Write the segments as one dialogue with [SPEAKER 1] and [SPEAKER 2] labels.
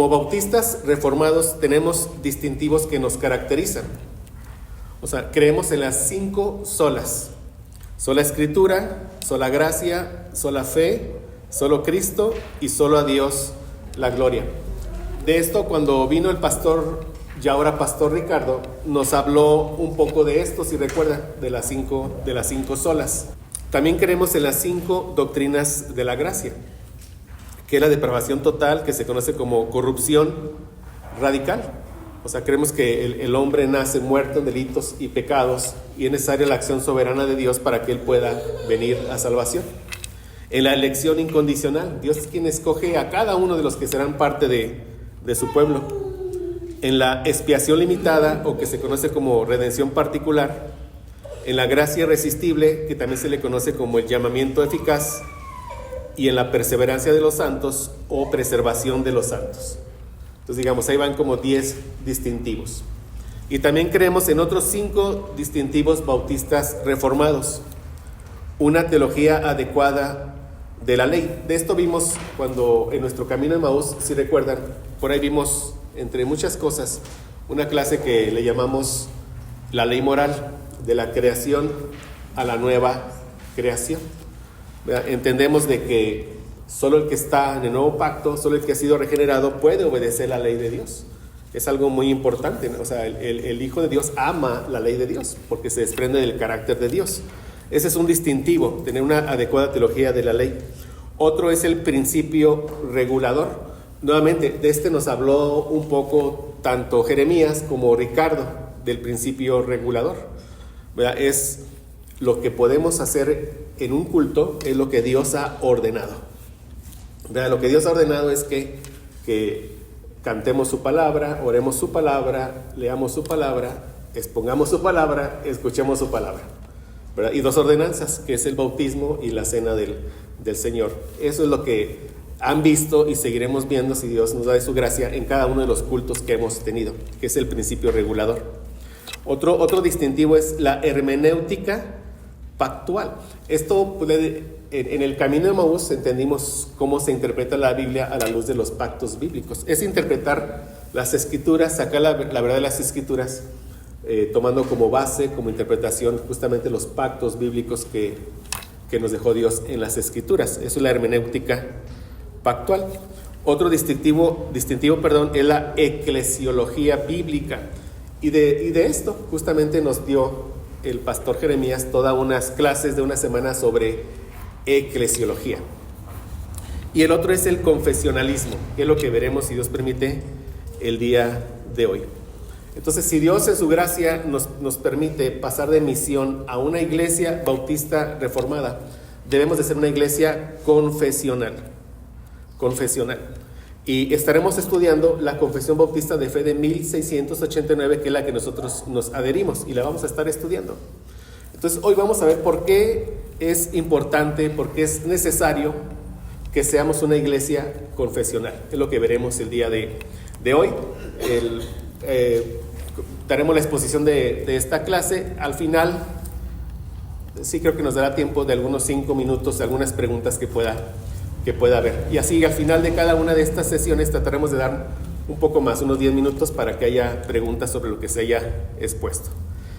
[SPEAKER 1] como bautistas reformados tenemos distintivos que nos caracterizan. O sea, creemos en las 5 solas: sola Escritura, sola gracia, sola fe, solo Cristo y solo a Dios la gloria. De esto, cuando vino el pastor, ya ahora pastor Ricardo, nos habló un poco de esto, si recuerdan, de las cinco solas. También creemos en las 5 doctrinas de la gracia, que es la depravación total, que se conoce como corrupción radical. O sea, creemos que el hombre nace muerto en delitos y pecados y es necesaria la acción soberana de Dios para que Él pueda venir a salvación. En la elección incondicional, Dios es quien escoge a cada uno de los que serán parte de su pueblo. En la expiación limitada, o que se conoce como redención particular. En la gracia irresistible, que también se le conoce como el llamamiento eficaz. Y en la perseverancia de los santos, o preservación de los santos. Entonces, digamos, ahí van como 10 distintivos. Y también creemos en otros 5 distintivos bautistas reformados. Una teología adecuada de la ley. De esto vimos cuando en nuestro camino de Emaús, si recuerdan, por ahí vimos, entre muchas cosas, una clase que le llamamos la ley moral, de la creación a la nueva creación. Entendemos de que solo el que está en el nuevo pacto, solo el que ha sido regenerado puede obedecer la ley de Dios. Es algo muy importante, ¿no? O sea, el Hijo de Dios ama la ley de Dios porque se desprende del carácter de Dios. Ese es un distintivo, tener una adecuada teología de la ley. Otro es el principio regulador. Nuevamente, de este nos habló un poco tanto Jeremías como Ricardo, del principio regulador. ¿Verdad? Es lo que podemos hacer en un culto, es lo que Dios ha ordenado. ¿Verdad? Lo que Dios ha ordenado es que cantemos su palabra, oremos su palabra, leamos su palabra, expongamos su palabra, escuchemos su palabra. ¿Verdad? Y 2 ordenanzas, que es el bautismo y la cena del Señor. Eso es lo que han visto y seguiremos viendo, si Dios nos da de su gracia, en cada uno de los cultos que hemos tenido, que es el principio regulador. Otro distintivo es la hermenéutica pactual. Esto, en el camino de Emaús entendimos cómo se interpreta la Biblia a la luz de los pactos bíblicos. Es interpretar las Escrituras, sacar la verdad de las Escrituras, tomando como base, como interpretación, justamente los pactos bíblicos que nos dejó Dios en las Escrituras. Eso es la hermenéutica pactual. Otro distintivo, es la eclesiología bíblica. Y de esto justamente nos dio el pastor Jeremías todas unas clases de una semana sobre eclesiología. Y el otro es el confesionalismo, que es lo que veremos, si Dios permite, el día de hoy. Entonces, si Dios en su gracia nos permite pasar de misión a una iglesia bautista reformada, debemos de ser una iglesia confesional. Y estaremos estudiando la Confesión Bautista de Fe de 1689, que es la que nosotros nos adherimos, y la vamos a estar estudiando. Entonces, hoy vamos a ver por qué es importante, por qué es necesario que seamos una iglesia confesional. Es lo que veremos el día de hoy. Daremos la exposición de esta clase. Al final, sí creo que nos dará tiempo de algunos 5 minutos, de algunas preguntas que pueda haber. Y así, al final de cada una de estas sesiones, trataremos de dar un poco más, unos 10 minutos, para que haya preguntas sobre lo que se haya expuesto.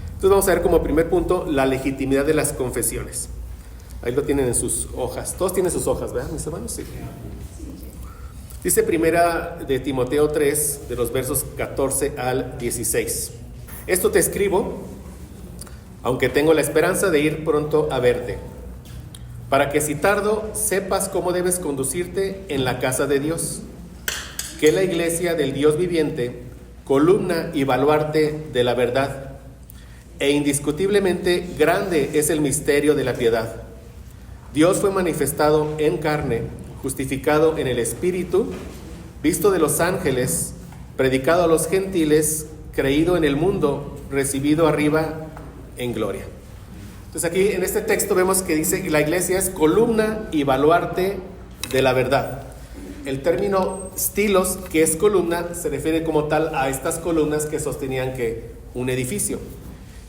[SPEAKER 1] Entonces, vamos a ver como primer punto la legitimidad de las confesiones. Ahí lo tienen en sus hojas. Todos tienen sus hojas, ¿verdad, mis hermanos? Sí. Dice primera de Timoteo 3, de los versos 14 al 16. Esto te escribo, aunque tengo la esperanza de ir pronto a verte, para que si tardo sepas cómo debes conducirte en la casa de Dios, que es la iglesia del Dios viviente, columna y baluarte de la verdad. E indiscutiblemente grande es el misterio de la piedad. Dios fue manifestado en carne, justificado en el Espíritu, visto de los ángeles, predicado a los gentiles, creído en el mundo, recibido arriba en gloria. Entonces aquí en este texto vemos que dice que la iglesia es columna y baluarte de la verdad. El término stilos, que es columna, se refiere como tal a estas columnas que sostenían un edificio.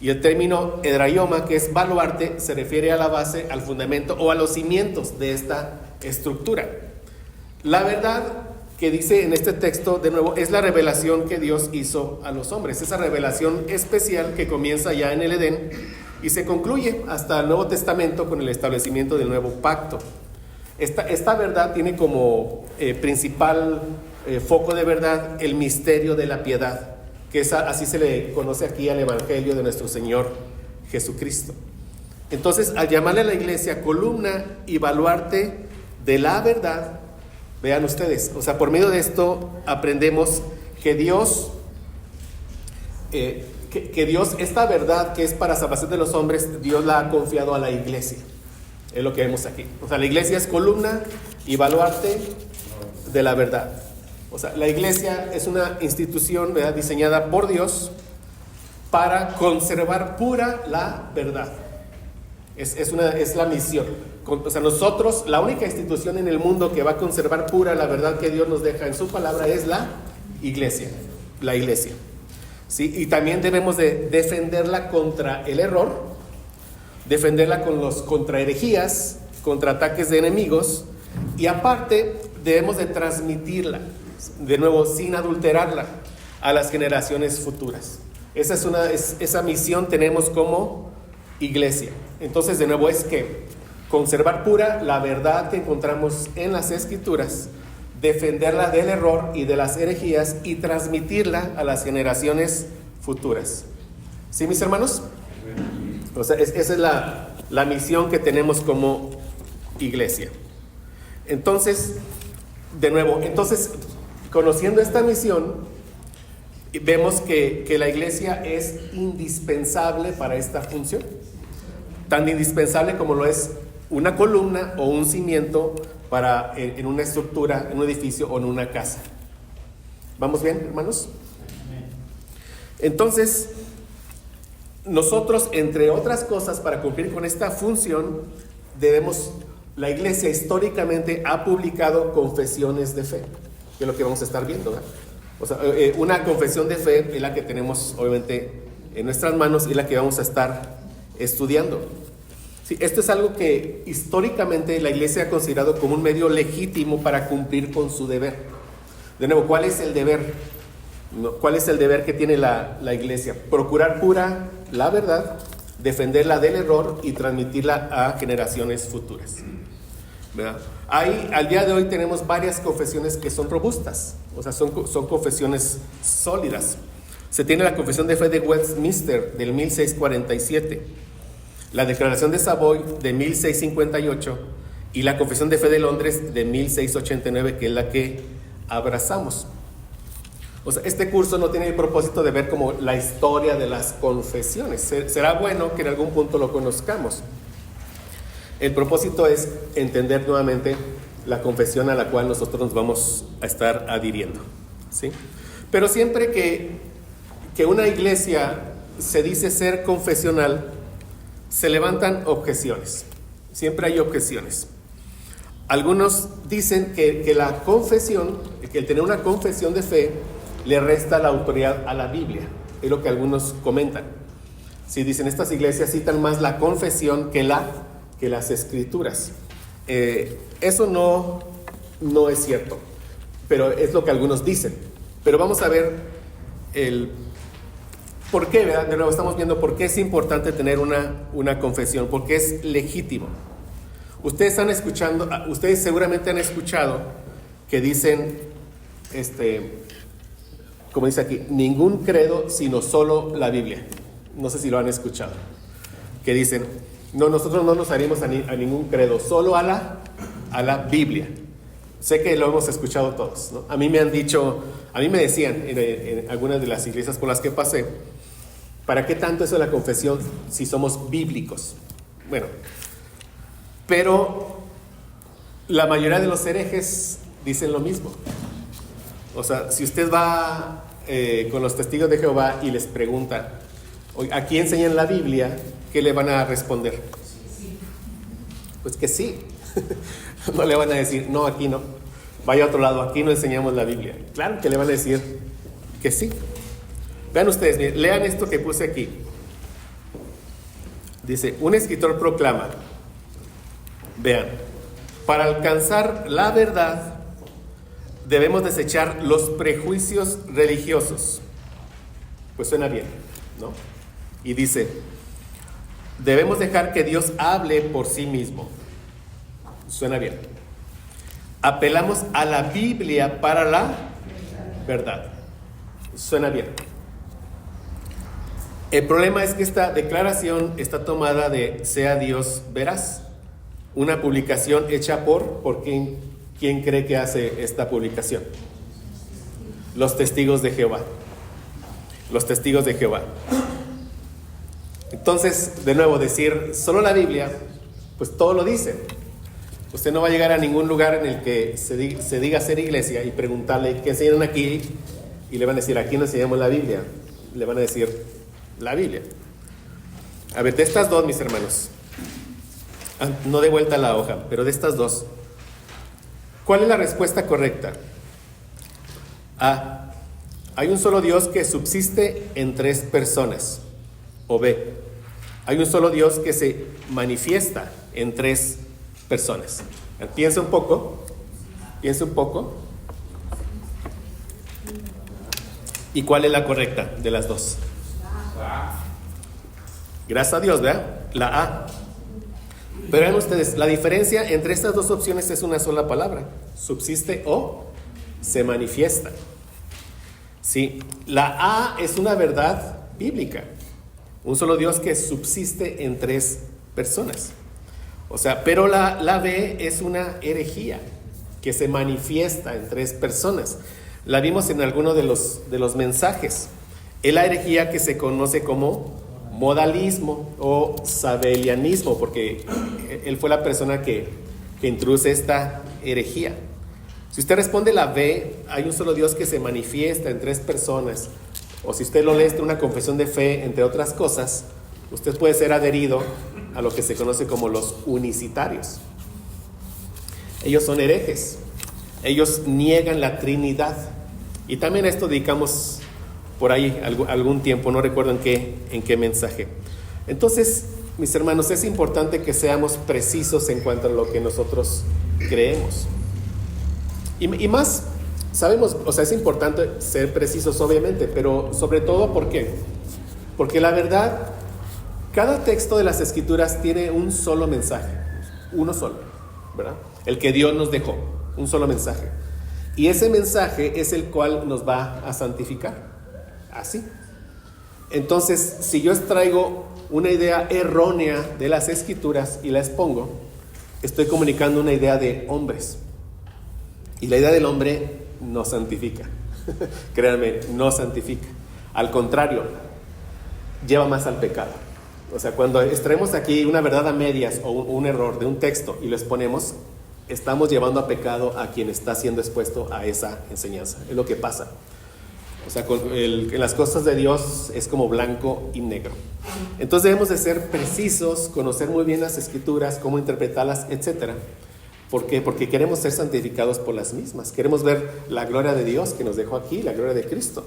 [SPEAKER 1] Y el término hedraioma, que es baluarte, se refiere a la base, al fundamento o a los cimientos de esta estructura. La verdad que dice en este texto, de nuevo, es la revelación que Dios hizo a los hombres. Esa revelación especial que comienza ya en el Edén y se concluye hasta el Nuevo Testamento con el establecimiento del nuevo pacto. Esta verdad tiene como principal foco de verdad el misterio de la piedad, que así se le conoce aquí al Evangelio de nuestro Señor Jesucristo. Entonces, al llamarle a la iglesia columna y baluarte de la verdad, vean ustedes, o sea, por medio de esto aprendemos que Dios, esta verdad que es para salvación de los hombres, Dios la ha confiado a la iglesia. Es lo que vemos aquí. O sea, la iglesia es columna y baluarte de la verdad. O sea, la iglesia es una institución, ¿verdad?, diseñada por Dios para conservar pura la verdad. Es la misión. O sea, nosotros, la única institución en el mundo que va a conservar pura la verdad que Dios nos deja en su palabra es la iglesia. La iglesia. ¿Sí? Y también debemos de defenderla contra el error, defenderla contra herejías, contra ataques de enemigos, y aparte debemos de transmitirla, de nuevo, sin adulterarla, a las generaciones futuras. Esa misión tenemos como iglesia. Entonces, de nuevo, es que conservar pura la verdad que encontramos en las Escrituras, defenderla del error y de las herejías y transmitirla a las generaciones futuras. ¿Sí, mis hermanos? O sea, esa es la misión que tenemos como iglesia. Entonces, de nuevo, conociendo esta misión, vemos que la iglesia es indispensable para esta función. Tan indispensable como lo es una columna o un cimiento en una estructura, en un edificio o en una casa. ¿Vamos bien, hermanos? Entonces, nosotros, entre otras cosas, para cumplir con esta función, la iglesia históricamente ha publicado confesiones de fe, que es lo que vamos a estar viendo, ¿verdad? O sea, una confesión de fe es la que tenemos, obviamente, en nuestras manos y la que vamos a estar estudiando. Sí, esto es algo que históricamente la iglesia ha considerado como un medio legítimo para cumplir con su deber. De nuevo, ¿cuál es el deber? ¿Cuál es el deber que tiene la iglesia? Procurar pura la verdad, defenderla del error y transmitirla a generaciones futuras, ¿verdad? Al día de hoy tenemos varias confesiones que son robustas, o sea, son confesiones sólidas. Se tiene la Confesión de Fe de Westminster del 1647, la Declaración de Savoy de 1658 y la Confesión de Fe de Londres de 1689, que es la que abrazamos. O sea, este curso no tiene el propósito de ver como la historia de las confesiones. Será bueno que en algún punto lo conozcamos. El propósito es entender nuevamente la confesión a la cual nosotros nos vamos a estar adhiriendo, ¿sí? Pero siempre que una iglesia se dice ser confesional, se levantan objeciones. Siempre hay objeciones. Algunos dicen que la confesión, que el tener una confesión de fe, le resta la autoridad a la Biblia. Es lo que algunos comentan. Si dicen, estas iglesias citan más la confesión que las escrituras. Eso no es cierto, pero es lo que algunos dicen. Pero vamos a ver el por qué, ¿verdad? De nuevo estamos viendo por qué es importante tener una confesión, porque es legítimo. Ustedes seguramente han escuchado que dicen, como dice aquí, ningún credo sino solo la Biblia. No sé si lo han escuchado. Que dicen, no, nosotros no nos haremos a ningún credo, solo a la Biblia. Sé que lo hemos escuchado todos, ¿no? A mí me decían en algunas de las iglesias por las que pasé, ¿para qué tanto eso de la confesión si somos bíblicos? Bueno, pero la mayoría de los herejes dicen lo mismo. O sea, si usted va con los testigos de Jehová y les pregunta, ¿aquí enseñan la Biblia? ¿Qué le van a responder? Pues que sí. No le van a decir, no, aquí no. Vaya a otro lado, aquí no enseñamos la Biblia. Claro que le van a decir que sí. Vean ustedes, miren, lean esto que puse aquí. Dice, un escritor proclama, vean, para alcanzar la verdad debemos desechar los prejuicios religiosos. Pues suena bien, ¿no? Y dice, debemos dejar que Dios hable por sí mismo. Suena bien. Apelamos a la Biblia para la verdad. Suena bien. El problema es que esta declaración está tomada de Sea Dios Veraz, una publicación hecha por ¿quién cree que hace esta publicación? Los testigos de Jehová. Los testigos de Jehová. Entonces, de nuevo, decir solo la Biblia, pues todo lo dice. Usted no va a llegar a ningún lugar en el que se diga ser iglesia y preguntarle qué enseñan aquí, y le van a decir, aquí no enseñamos la Biblia. Le van a decir, la Biblia. A ver, de estas dos, mis hermanos, no de vuelta a la hoja, pero de estas dos, ¿cuál es la respuesta correcta? A, hay un solo Dios que subsiste en tres personas. O B, hay un solo Dios que se manifiesta en tres personas. Piensa un poco. ¿Y cuál es la correcta de las dos? Gracias a Dios, ¿verdad? La A. Pero vean ustedes, la diferencia entre estas dos opciones es una sola palabra: subsiste o se manifiesta. Sí, la A es una verdad bíblica. Un solo Dios que subsiste en tres personas. O sea, pero la B es una herejía que se manifiesta en tres personas. La vimos en alguno de los mensajes. Es la herejía que se conoce como modalismo o sabelianismo, porque él fue la persona que introduce esta herejía. Si usted responde la B, hay un solo Dios que se manifiesta en tres personas, o si usted lo lee en una confesión de fe, entre otras cosas, usted puede ser adherido a lo que se conoce como los unicitarios. Ellos son herejes. Ellos niegan la Trinidad. Y también a esto dedicamos por ahí algún tiempo, no recuerdo en qué mensaje. Entonces, mis hermanos, es importante que seamos precisos en cuanto a lo que nosotros creemos. Y más, sabemos, o sea, es importante ser precisos, obviamente, pero sobre todo, ¿por qué? Porque la verdad, cada texto de las Escrituras tiene un solo mensaje, uno solo, ¿verdad? El que Dios nos dejó, un solo mensaje. Y ese mensaje es el cual nos va a santificar, así. Entonces, si yo extraigo una idea errónea de las Escrituras y la expongo, estoy comunicando una idea de hombres. Y la idea del hombre no santifica. Créanme, no santifica. Al contrario, lleva más al pecado. O sea, cuando extraemos aquí una verdad a medias o un error de un texto y lo exponemos, estamos llevando a pecado a quien está siendo expuesto a esa enseñanza. Es lo que pasa. O sea, en las cosas de Dios es como blanco y negro. Entonces debemos de ser precisos, conocer muy bien las Escrituras, cómo interpretarlas, etc. ¿Por qué? Porque queremos ser santificados por las mismas. Queremos ver la gloria de Dios que nos dejó aquí, la gloria de Cristo.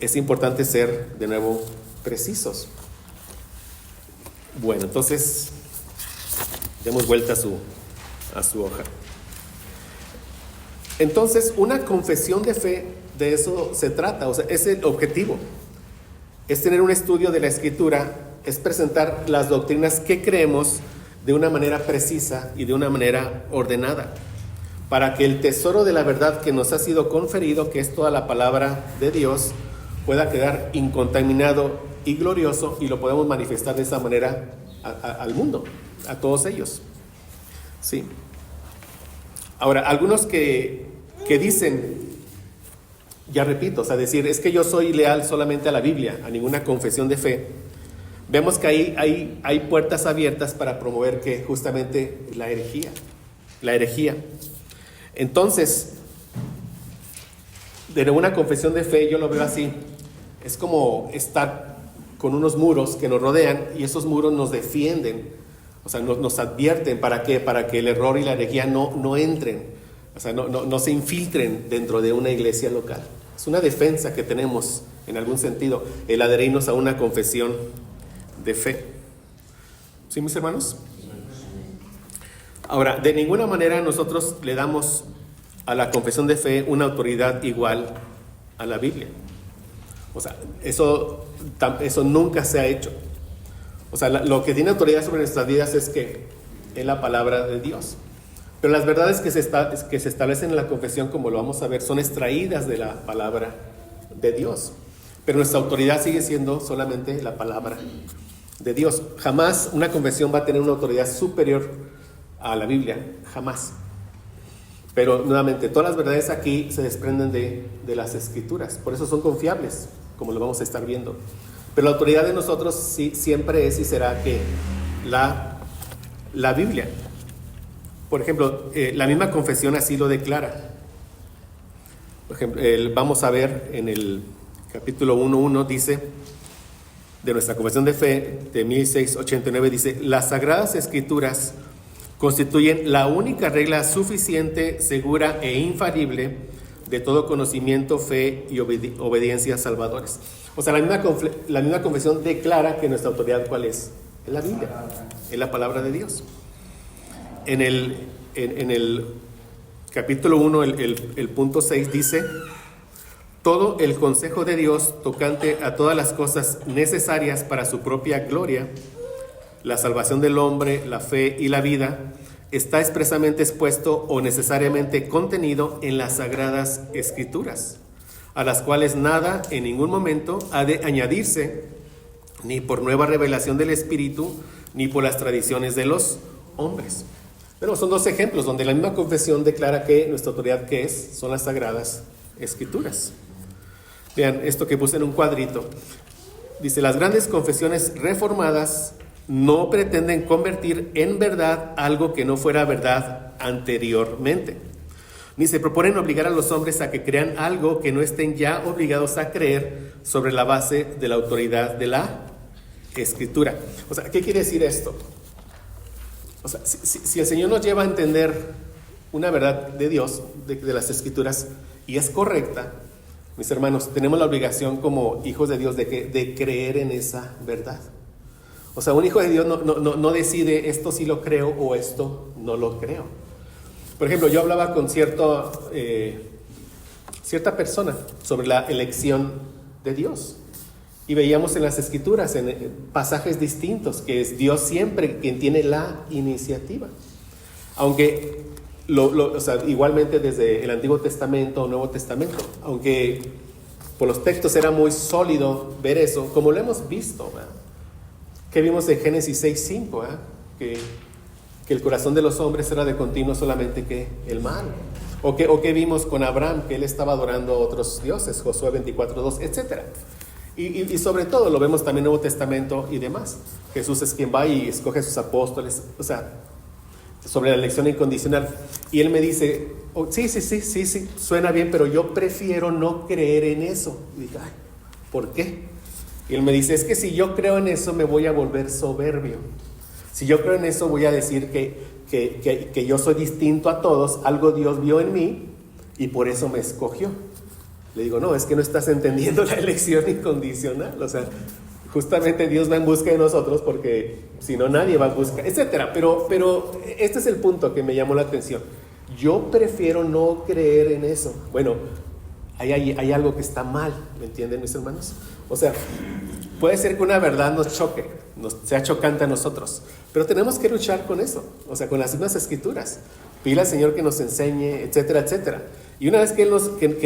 [SPEAKER 1] Es importante ser, de nuevo, precisos. Bueno, entonces, demos vuelta a su hoja. Entonces, una confesión de fe, de eso se trata, o sea, es el objetivo. Es tener un estudio de la Escritura, es presentar las doctrinas que creemos de una manera precisa y de una manera ordenada, para que el tesoro de la verdad que nos ha sido conferido, que es toda la palabra de Dios, pueda quedar incontaminado y glorioso y lo podemos manifestar de esa manera al mundo, a todos ellos. Sí. Ahora, algunos que dicen, ya repito, o sea, decir, es que yo soy leal solamente a la Biblia, a ninguna confesión de fe, vemos que ahí hay puertas abiertas para promover que justamente la herejía. Entonces, de una confesión de fe yo lo veo así, es como estar con unos muros que nos rodean y esos muros nos defienden, o sea, nos advierten. ¿Para qué? Para que el error y la herejía no entren, o sea, no se infiltren dentro de una iglesia local. Es una defensa que tenemos en algún sentido, el adherirnos a una confesión de fe. ¿Sí, mis hermanos? Ahora, de ninguna manera nosotros le damos a la confesión de fe una autoridad igual a la Biblia. O sea, eso nunca se ha hecho. O sea, lo que tiene autoridad sobre nuestras vidas es la palabra de Dios. Pero las verdades que se establecen en la confesión, como lo vamos a ver, son extraídas de la palabra de Dios. Pero nuestra autoridad sigue siendo solamente la palabra de Dios. Jamás una confesión va a tener una autoridad superior a la Biblia, jamás. Pero nuevamente, todas las verdades aquí se desprenden de las Escrituras, por eso son confiables, como lo vamos a estar viendo. Pero la autoridad de nosotros sí, siempre es y será que la Biblia. Por ejemplo, la misma confesión así lo declara. Por ejemplo, vamos a ver en el capítulo 1:1 dice, de nuestra confesión de fe, de 1689, dice: las Sagradas Escrituras constituyen la única regla suficiente, segura e infalible de todo conocimiento, fe y obediencia salvadores. O sea, la misma confesión declara que nuestra autoridad, ¿cuál es? Es la Biblia, es la palabra de Dios. En el capítulo 1, el punto 6 dice: todo el consejo de Dios tocante a todas las cosas necesarias para su propia gloria, la salvación del hombre, la fe y la vida, está expresamente expuesto o necesariamente contenido en las Sagradas Escrituras, a las cuales nada en ningún momento ha de añadirse, ni por nueva revelación del Espíritu, ni por las tradiciones de los hombres. Bueno, son dos ejemplos donde la misma confesión declara que nuestra autoridad, ¿qué es? Son las Sagradas Escrituras. Vean esto que puse en un cuadrito. Dice: las grandes confesiones reformadas no pretenden convertir en verdad algo que no fuera verdad anteriormente, ni se proponen obligar a los hombres a que crean algo que no estén ya obligados a creer sobre la base de la autoridad de la Escritura. O sea, ¿qué quiere decir esto? O sea, si el Señor nos lleva a entender una verdad de Dios, de las Escrituras, y es correcta, mis hermanos, tenemos la obligación como hijos de Dios de creer en esa verdad. O sea, un hijo de Dios no decide esto sí lo creo o esto no lo creo. Por ejemplo, yo hablaba con cierta persona sobre la elección de Dios. Y veíamos en las Escrituras, en pasajes distintos, que es Dios siempre quien tiene la iniciativa. Aunque, o sea, igualmente desde el Antiguo Testamento o Nuevo Testamento, aunque por los textos era muy sólido ver eso, como lo hemos visto, ¿verdad? Que vimos en Génesis 6:5, que el corazón de los hombres era de continuo solamente que el mal. O que vimos con Abraham, que él estaba adorando a otros dioses, Josué 24:2, etc. Y sobre todo lo vemos también en el Nuevo Testamento y demás. Jesús es quien va y escoge a sus apóstoles, o sea, sobre la elección incondicional. Y él me dice: oh, sí, suena bien, pero yo prefiero no creer en eso. Y digo: ay, ¿por qué? Y él me dice: es que si yo creo en eso me voy a volver soberbio. Si yo creo en eso voy a decir que yo soy distinto a todos, algo Dios vio en mí y por eso me escogió. Le digo: no, es que no estás entendiendo la elección incondicional. O sea, justamente Dios va en busca de nosotros porque si no nadie va en busca, etcétera. Pero este es el punto que me llamó la atención. Yo prefiero no creer en eso. Bueno, hay algo que está mal, ¿me entienden, mis hermanos? O sea, puede ser que una verdad nos choque, sea chocante a nosotros, pero tenemos que luchar con eso, o sea, con las mismas Escrituras. Pídele al Señor que nos enseñe, etcétera, etcétera. Y una vez que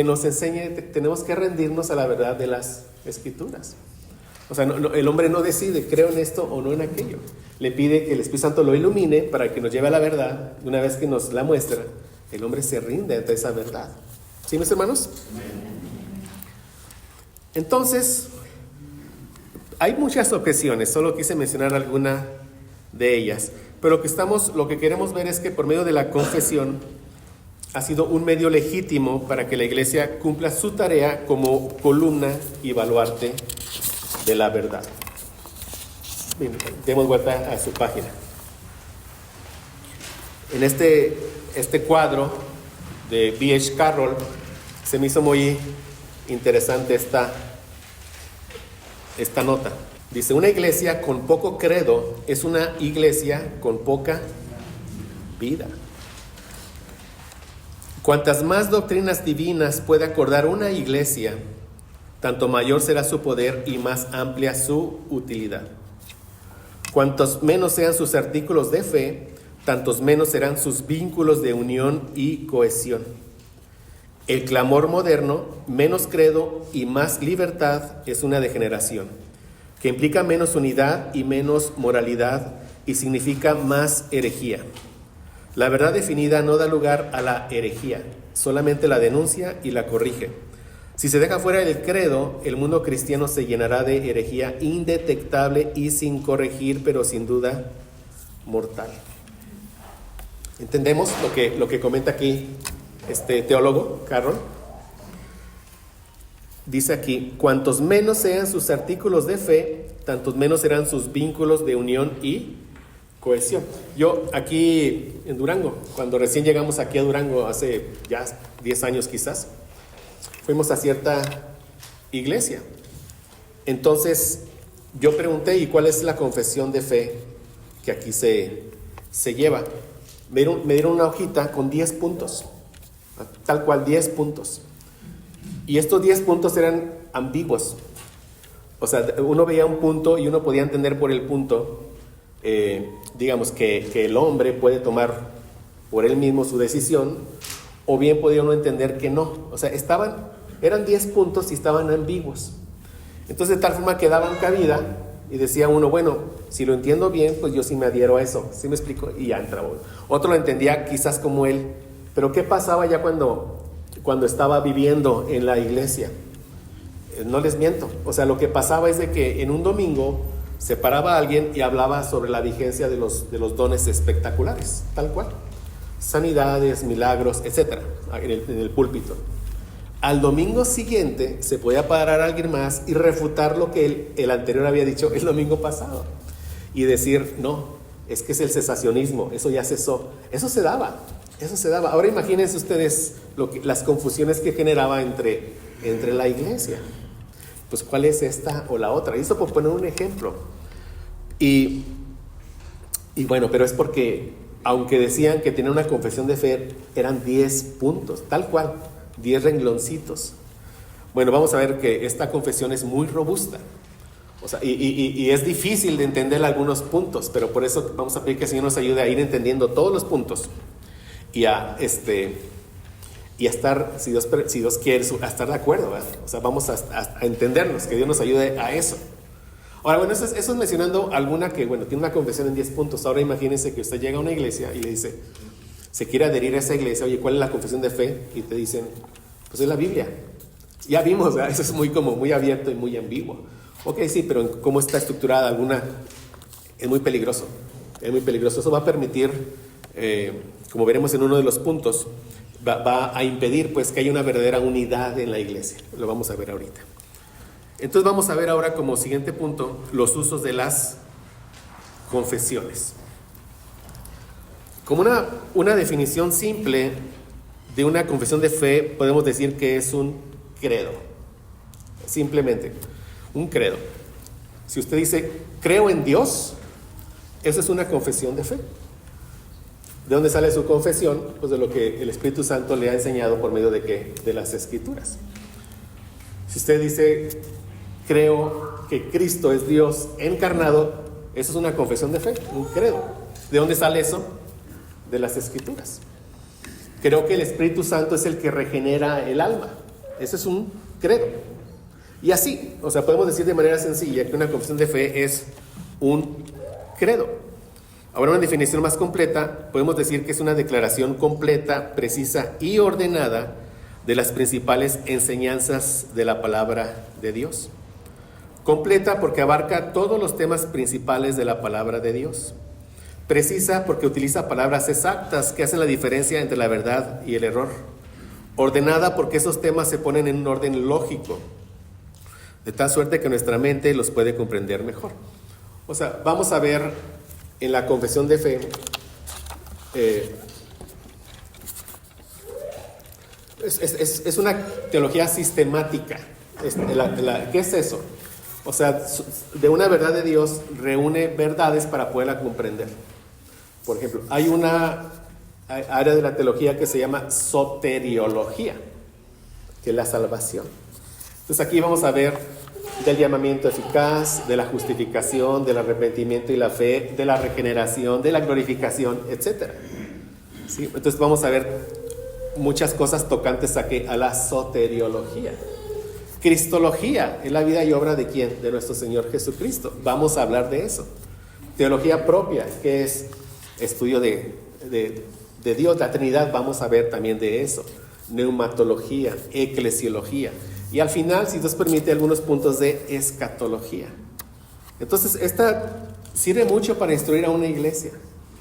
[SPEAKER 1] nos enseñe, tenemos que rendirnos a la verdad de las Escrituras. O sea, el hombre no decide, creo en esto o no en aquello. Le pide que el Espíritu Santo lo ilumine para que nos lleve a la verdad. Y una vez que nos la muestra, el hombre se rinde ante esa verdad. ¿Sí, mis hermanos? Entonces, hay muchas objeciones, solo quise mencionar alguna de ellas. Pero lo que queremos ver es que por medio de la confesión ha sido un medio legítimo para que la iglesia cumpla su tarea como columna y baluarte de la verdad. Bien, demos vuelta a su página. En este cuadro de B.H. Carroll se me hizo muy interesante esta nota. Dice: una iglesia con poco credo es una iglesia con poca vida. Cuantas más doctrinas divinas puede acordar una iglesia, tanto mayor será su poder y más amplia su utilidad. Cuantos menos sean sus artículos de fe, tantos menos serán sus vínculos de unión y cohesión. El clamor moderno, menos credo y más libertad, es una degeneración, que implica menos unidad y menos moralidad y significa más herejía. La verdad definida no da lugar a la herejía, solamente la denuncia y la corrige. Si se deja fuera el credo, el mundo cristiano se llenará de herejía indetectable y sin corregir, pero sin duda mortal. ¿Entendemos lo que comenta aquí este teólogo, Carroll? Dice aquí, cuantos menos sean sus artículos de fe, tantos menos serán sus vínculos de unión y cohesión. Yo aquí en Durango, cuando recién llegamos aquí a Durango, hace ya 10 años quizás, fuimos a cierta iglesia. Entonces yo pregunté, ¿y cuál es la confesión de fe que aquí se lleva? Me dieron una hojita con 10 puntos, tal cual 10 puntos. Y estos 10 puntos eran ambiguos. O sea, uno veía un punto y uno podía entender por el punto, digamos, que el hombre puede tomar por él mismo su decisión, o bien podía uno entender que no. O sea, eran 10 puntos y estaban ambiguos. Entonces, de tal forma que daban cabida y decía uno, bueno, si lo entiendo bien, pues yo sí me adhiero a eso. ¿Sí me explico? Y ya entraba. Otro lo entendía quizás como él. Pero ¿qué pasaba ya cuando estaba viviendo en la iglesia? No les miento. O sea, lo que pasaba es de que en un domingo se paraba alguien y hablaba sobre la vigencia de los dones espectaculares, tal cual. Sanidades, milagros, etcétera, en el púlpito. Al domingo siguiente se podía parar a alguien más y refutar lo que el anterior había dicho el domingo pasado. Y decir, no, es que es el cesacionismo, eso ya cesó. Eso se daba. Ahora imagínense ustedes las confusiones que generaba entre la iglesia. Pues ¿cuál es esta o la otra? Y eso por poner un ejemplo. Y bueno, pero es porque, aunque decían que tenían una confesión de fe, eran 10 puntos, tal cual, 10 rengloncitos. Bueno, vamos a ver que esta confesión es muy robusta. O sea, y es difícil de entender algunos puntos, pero por eso vamos a pedir que el Señor nos ayude a ir entendiendo todos los puntos y a estar, si Dios quiere, a estar de acuerdo, ¿verdad? O sea, vamos a entendernos, que Dios nos ayude a eso. Ahora, bueno, eso es mencionando alguna que, bueno, tiene una confesión en 10 puntos. Ahora imagínense que usted llega a una iglesia y le dice, se quiere adherir a esa iglesia, oye, ¿cuál es la confesión de fe? Y te dicen, pues es la Biblia. Ya vimos, ¿verdad? Eso es muy abierto y muy ambiguo. Ok, sí, pero ¿cómo está estructurada alguna? Es muy peligroso. Eso va a permitir, como veremos en uno de los puntos, va a impedir pues que haya una verdadera unidad en la iglesia. Lo vamos a ver ahorita. Entonces vamos a ver ahora como siguiente punto los usos de las confesiones. Como una definición simple de una confesión de fe, podemos decir que es un credo. Simplemente, un credo. Si usted dice, creo en Dios, eso es una confesión de fe. ¿De dónde sale su confesión? Pues de lo que el Espíritu Santo le ha enseñado por medio de ¿qué? De las Escrituras. Si usted dice, creo que Cristo es Dios encarnado, eso es una confesión de fe, un credo. ¿De dónde sale eso? De las Escrituras. Creo que el Espíritu Santo es el que regenera el alma. Eso es un credo. Y así, o sea, podemos decir de manera sencilla que una confesión de fe es un credo. Ahora, una definición más completa, podemos decir que es una declaración completa, precisa y ordenada de las principales enseñanzas de la palabra de Dios. Completa porque abarca todos los temas principales de la palabra de Dios. Precisa porque utiliza palabras exactas que hacen la diferencia entre la verdad y el error. Ordenada porque esos temas se ponen en un orden lógico, de tal suerte que nuestra mente los puede comprender mejor. O sea, vamos a ver en la confesión de fe, es una teología sistemática. ¿Qué es eso? O sea, de una verdad de Dios reúne verdades para poderla comprender. Por ejemplo, hay una área de la teología que se llama soteriología, que es la salvación. Entonces aquí vamos a ver del llamamiento eficaz, de la justificación, del arrepentimiento y la fe, de la regeneración, de la glorificación, etc. ¿Sí? Entonces vamos a ver muchas cosas tocantes a la soteriología. Cristología es la vida y obra de ¿quién? De nuestro Señor Jesucristo. Vamos a hablar de eso. Teología propia, que es estudio de Dios, la Trinidad, vamos a ver también de eso. Neumatología, eclesiología. Y al final, si Dios permite, algunos puntos de escatología. Entonces, esta sirve mucho para instruir a una iglesia.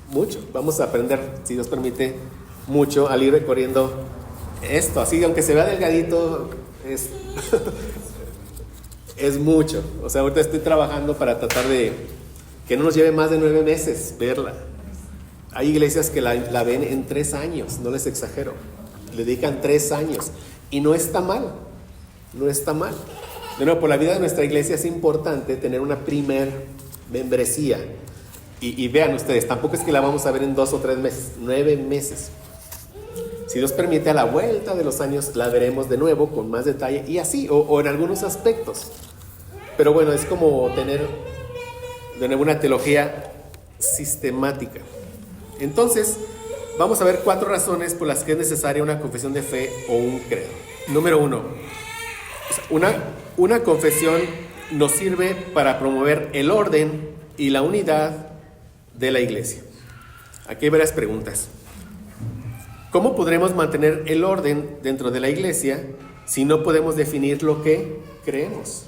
[SPEAKER 1] Mucho. Vamos a aprender, si Dios permite, mucho al ir recorriendo esto. Así, aunque se vea delgadito, es mucho. O sea, ahorita estoy trabajando para tratar de que no nos lleve más de 9 meses verla. Hay iglesias que la ven en 3 años, no les exagero. Le dedican 3 años. Y no está mal. No está mal. De nuevo, por la vida de nuestra iglesia es importante tener una primer membresía. Y vean ustedes, tampoco es que la vamos a ver en 2 o 3 meses, 9 meses. Si Dios permite, a la vuelta de los años la veremos de nuevo con más detalle y así, o en algunos aspectos. Pero bueno, es como tener de nuevo una teología sistemática. Entonces, vamos a ver 4 razones por las que es necesaria una confesión de fe o un credo. Número 1, una confesión nos sirve para promover el orden y la unidad de la iglesia. Aquí hay varias preguntas. ¿Cómo podremos mantener el orden dentro de la iglesia si no podemos definir lo que creemos?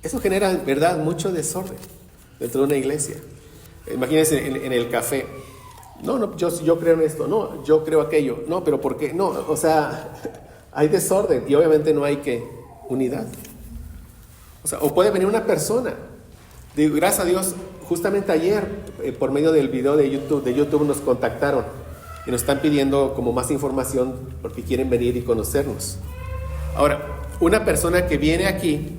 [SPEAKER 1] Eso genera, ¿verdad?, mucho desorden dentro de una iglesia. Imagínense en el café. No, yo creo en esto. No, yo creo aquello. No, pero ¿por qué? No, o sea, hay desorden y obviamente no hay unidad. O sea, o puede venir una persona. Digo, gracias a Dios, justamente ayer, por medio del video de YouTube nos contactaron y nos están pidiendo como más información porque quieren venir y conocernos. Ahora, una persona que viene aquí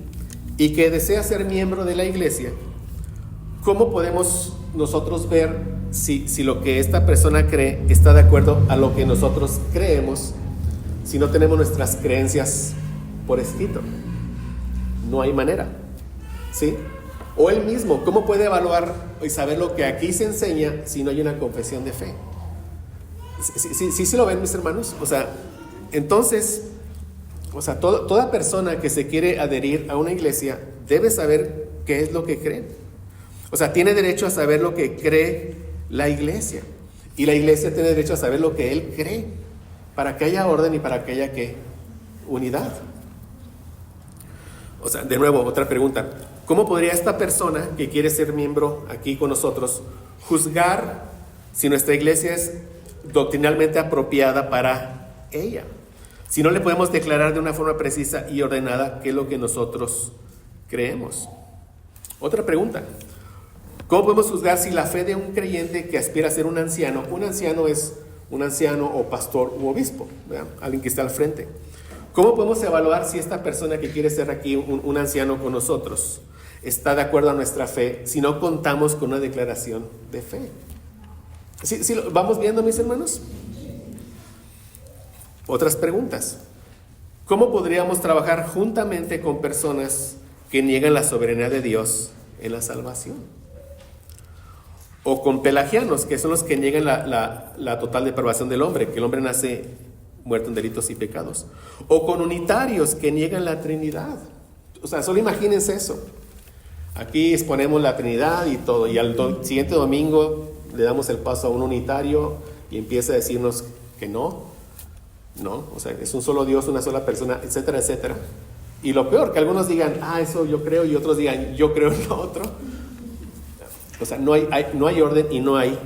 [SPEAKER 1] y que desea ser miembro de la iglesia, ¿cómo podemos nosotros ver si lo que esta persona cree está de acuerdo a lo que nosotros creemos si no tenemos nuestras creencias por escrito? No hay manera, ¿sí? O él mismo, ¿cómo puede evaluar y saber lo que aquí se enseña si no hay una confesión de fe? ¿Sí lo ven, mis hermanos? O sea, entonces, toda persona que se quiere adherir a una iglesia debe saber qué es lo que cree. O sea, tiene derecho a saber lo que cree la iglesia. Y la iglesia tiene derecho a saber lo que él cree, para que haya orden y para que haya unidad. O sea, de nuevo, otra pregunta. ¿Cómo podría esta persona que quiere ser miembro aquí con nosotros juzgar si nuestra iglesia es doctrinalmente apropiada para ella? Si no le podemos declarar de una forma precisa y ordenada qué es lo que nosotros creemos. Otra pregunta. ¿Cómo podemos juzgar si la fe de un creyente que aspira a ser un anciano es un anciano o pastor u obispo, ¿verdad?, alguien que está al frente? ¿Cómo podemos evaluar si esta persona que quiere ser aquí un anciano con nosotros está de acuerdo a nuestra fe si no contamos con una declaración de fe? ¿Sí, vamos viendo, mis hermanos? Otras preguntas. ¿Cómo podríamos trabajar juntamente con personas que niegan la soberanía de Dios en la salvación? O con pelagianos, que son los que niegan la total depravación del hombre, que el hombre nace muerto en delitos y pecados. O con unitarios que niegan la Trinidad. O sea, solo imagínense eso. Aquí exponemos la Trinidad y todo, y al siguiente domingo le damos el paso a un unitario y empieza a decirnos que no, o sea, es un solo Dios, una sola persona, etcétera, etcétera. Y lo peor, que algunos digan, eso yo creo, y otros digan, yo creo en lo otro. O sea, no hay orden y no hay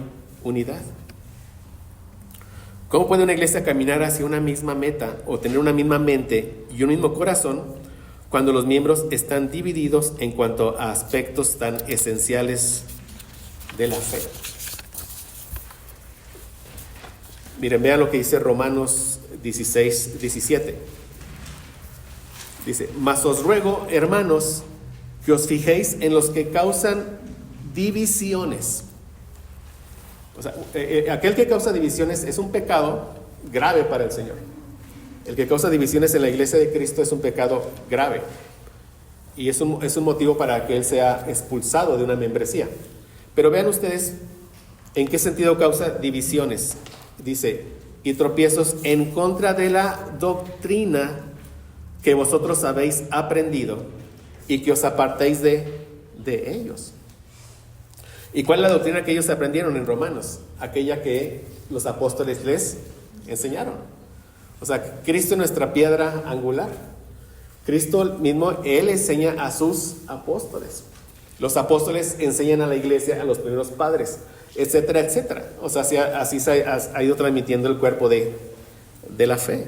[SPEAKER 1] unidad. ¿Cómo puede una iglesia caminar hacia una misma meta o tener una misma mente y un mismo corazón cuando los miembros están divididos en cuanto a aspectos tan esenciales de la fe? Miren, vean lo que dice Romanos 16, 17. Dice, mas os ruego, hermanos, que os fijéis en los que causan divisiones O sea, aquel que causa divisiones es un pecado grave para el Señor. El que causa divisiones en la iglesia de Cristo es un pecado grave. Y es un motivo para que Él sea expulsado de una membresía. Pero vean ustedes en qué sentido causa divisiones. Dice, y tropiezos en contra de la doctrina que vosotros habéis aprendido y que os apartéis de ellos. ¿Y cuál es la doctrina que ellos aprendieron en Romanos? Aquella que los apóstoles les enseñaron. O sea, Cristo es nuestra piedra angular. Cristo mismo, Él enseña a sus apóstoles. Los apóstoles enseñan a la iglesia, a los primeros padres, etcétera, etcétera. O sea, así se ha ido transmitiendo el cuerpo de la fe.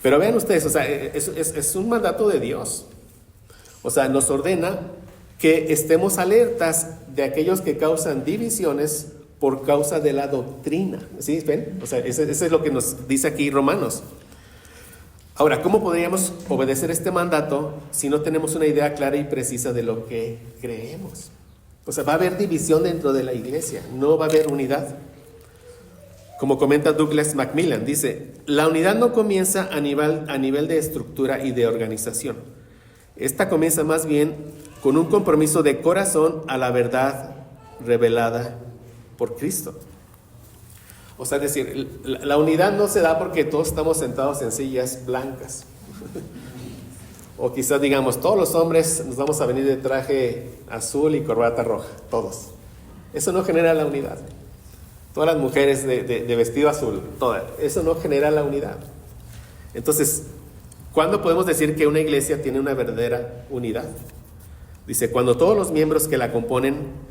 [SPEAKER 1] Pero vean ustedes, o sea, es un mandato de Dios. O sea, nos ordena que estemos alertas de aquellos que causan divisiones por causa de la doctrina. ¿Sí? ¿Ven? O sea, eso es lo que nos dice aquí Romanos. Ahora, ¿cómo podríamos obedecer este mandato si no tenemos una idea clara y precisa de lo que creemos? O sea, va a haber división dentro de la iglesia, no va a haber unidad. Como comenta Douglas Macmillan, dice, la unidad no comienza a nivel de estructura y de organización. Esta comienza más bien con un compromiso de corazón a la verdad revelada por Cristo. O sea, es decir, la unidad no se da porque todos estamos sentados en sillas blancas. O quizás digamos, todos los hombres nos vamos a venir de traje azul y corbata roja, todos. Eso no genera la unidad. Todas las mujeres de vestido azul, todas. Eso no genera la unidad. Entonces, ¿cuándo podemos decir que una iglesia tiene una verdadera unidad? Dice, cuando todos los miembros que la componen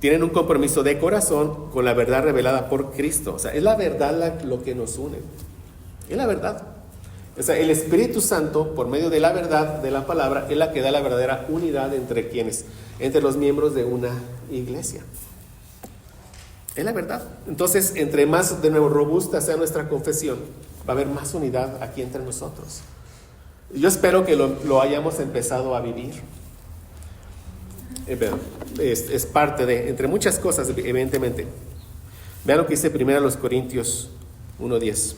[SPEAKER 1] tienen un compromiso de corazón con la verdad revelada por Cristo. O sea, es la verdad lo que nos une. Es la verdad. O sea, el Espíritu Santo, por medio de la verdad de la palabra, es la que da la verdadera unidad entre quienes, entre los miembros de una iglesia. Es la verdad. Entonces, entre más de nuevo robusta sea nuestra confesión, va a haber más unidad aquí entre nosotros. Yo espero que lo hayamos empezado a vivir. Es parte de, entre muchas cosas, evidentemente. Vean lo que dice 1 Corintios 1:10.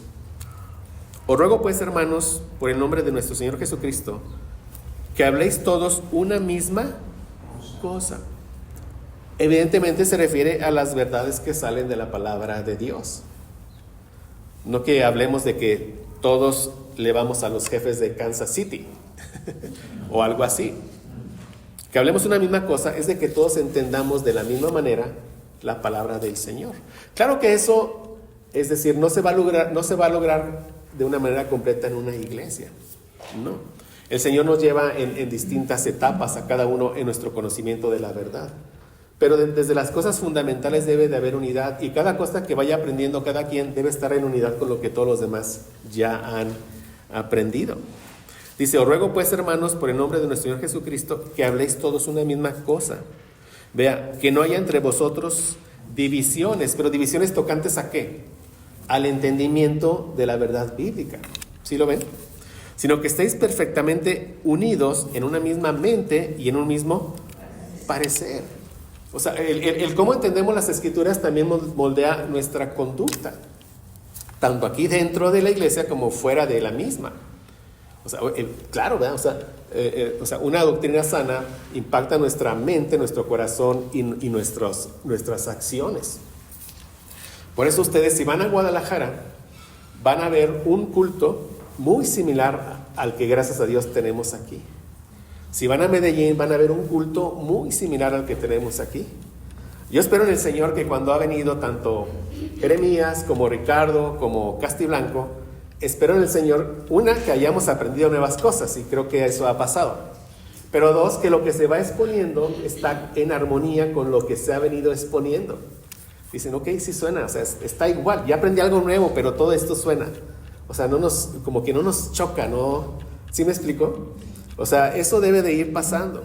[SPEAKER 1] Os ruego pues, hermanos, por el nombre de nuestro Señor Jesucristo, que habléis todos una misma cosa. Evidentemente se refiere a las verdades que salen de la palabra de Dios. No que hablemos de que todos le vamos a los jefes de Kansas City o algo así. Que hablemos una misma cosa es de que todos entendamos de la misma manera la palabra del Señor. Claro que eso, es decir, no se va a lograr de una manera completa en una iglesia. No. El Señor nos lleva en distintas etapas a cada uno en nuestro conocimiento de la verdad. Pero desde las cosas fundamentales debe de haber unidad, y cada cosa que vaya aprendiendo cada quien debe estar en unidad con lo que todos los demás ya han aprendido. Dice, os ruego pues, hermanos, por el nombre de nuestro Señor Jesucristo, que habléis todos una misma cosa. Vea, que no haya entre vosotros divisiones, pero divisiones tocantes ¿a qué? Al entendimiento de la verdad bíblica. ¿Sí lo ven? Sino que estéis perfectamente unidos en una misma mente y en un mismo parecer. O sea, el cómo entendemos las Escrituras también moldea nuestra conducta, tanto aquí dentro de la iglesia como fuera de la misma. O sea, claro, ¿verdad? O sea, una doctrina sana impacta nuestra mente, nuestro corazón y nuestras acciones. Por eso ustedes, si van a Guadalajara, van a ver un culto muy similar al que gracias a Dios tenemos aquí. Si van a Medellín, van a ver un culto muy similar al que tenemos aquí. Yo espero en el Señor que cuando ha venido tanto Jeremías como Ricardo como Castiblanco, espero en el Señor, una, que hayamos aprendido nuevas cosas, y creo que eso ha pasado. Pero dos, que lo que se va exponiendo está en armonía con lo que se ha venido exponiendo. Dicen, ok, sí suena, o sea, está igual, ya aprendí algo nuevo, pero todo esto suena. O sea, como que no nos choca, ¿no? ¿Sí me explico? O sea, eso debe de ir pasando.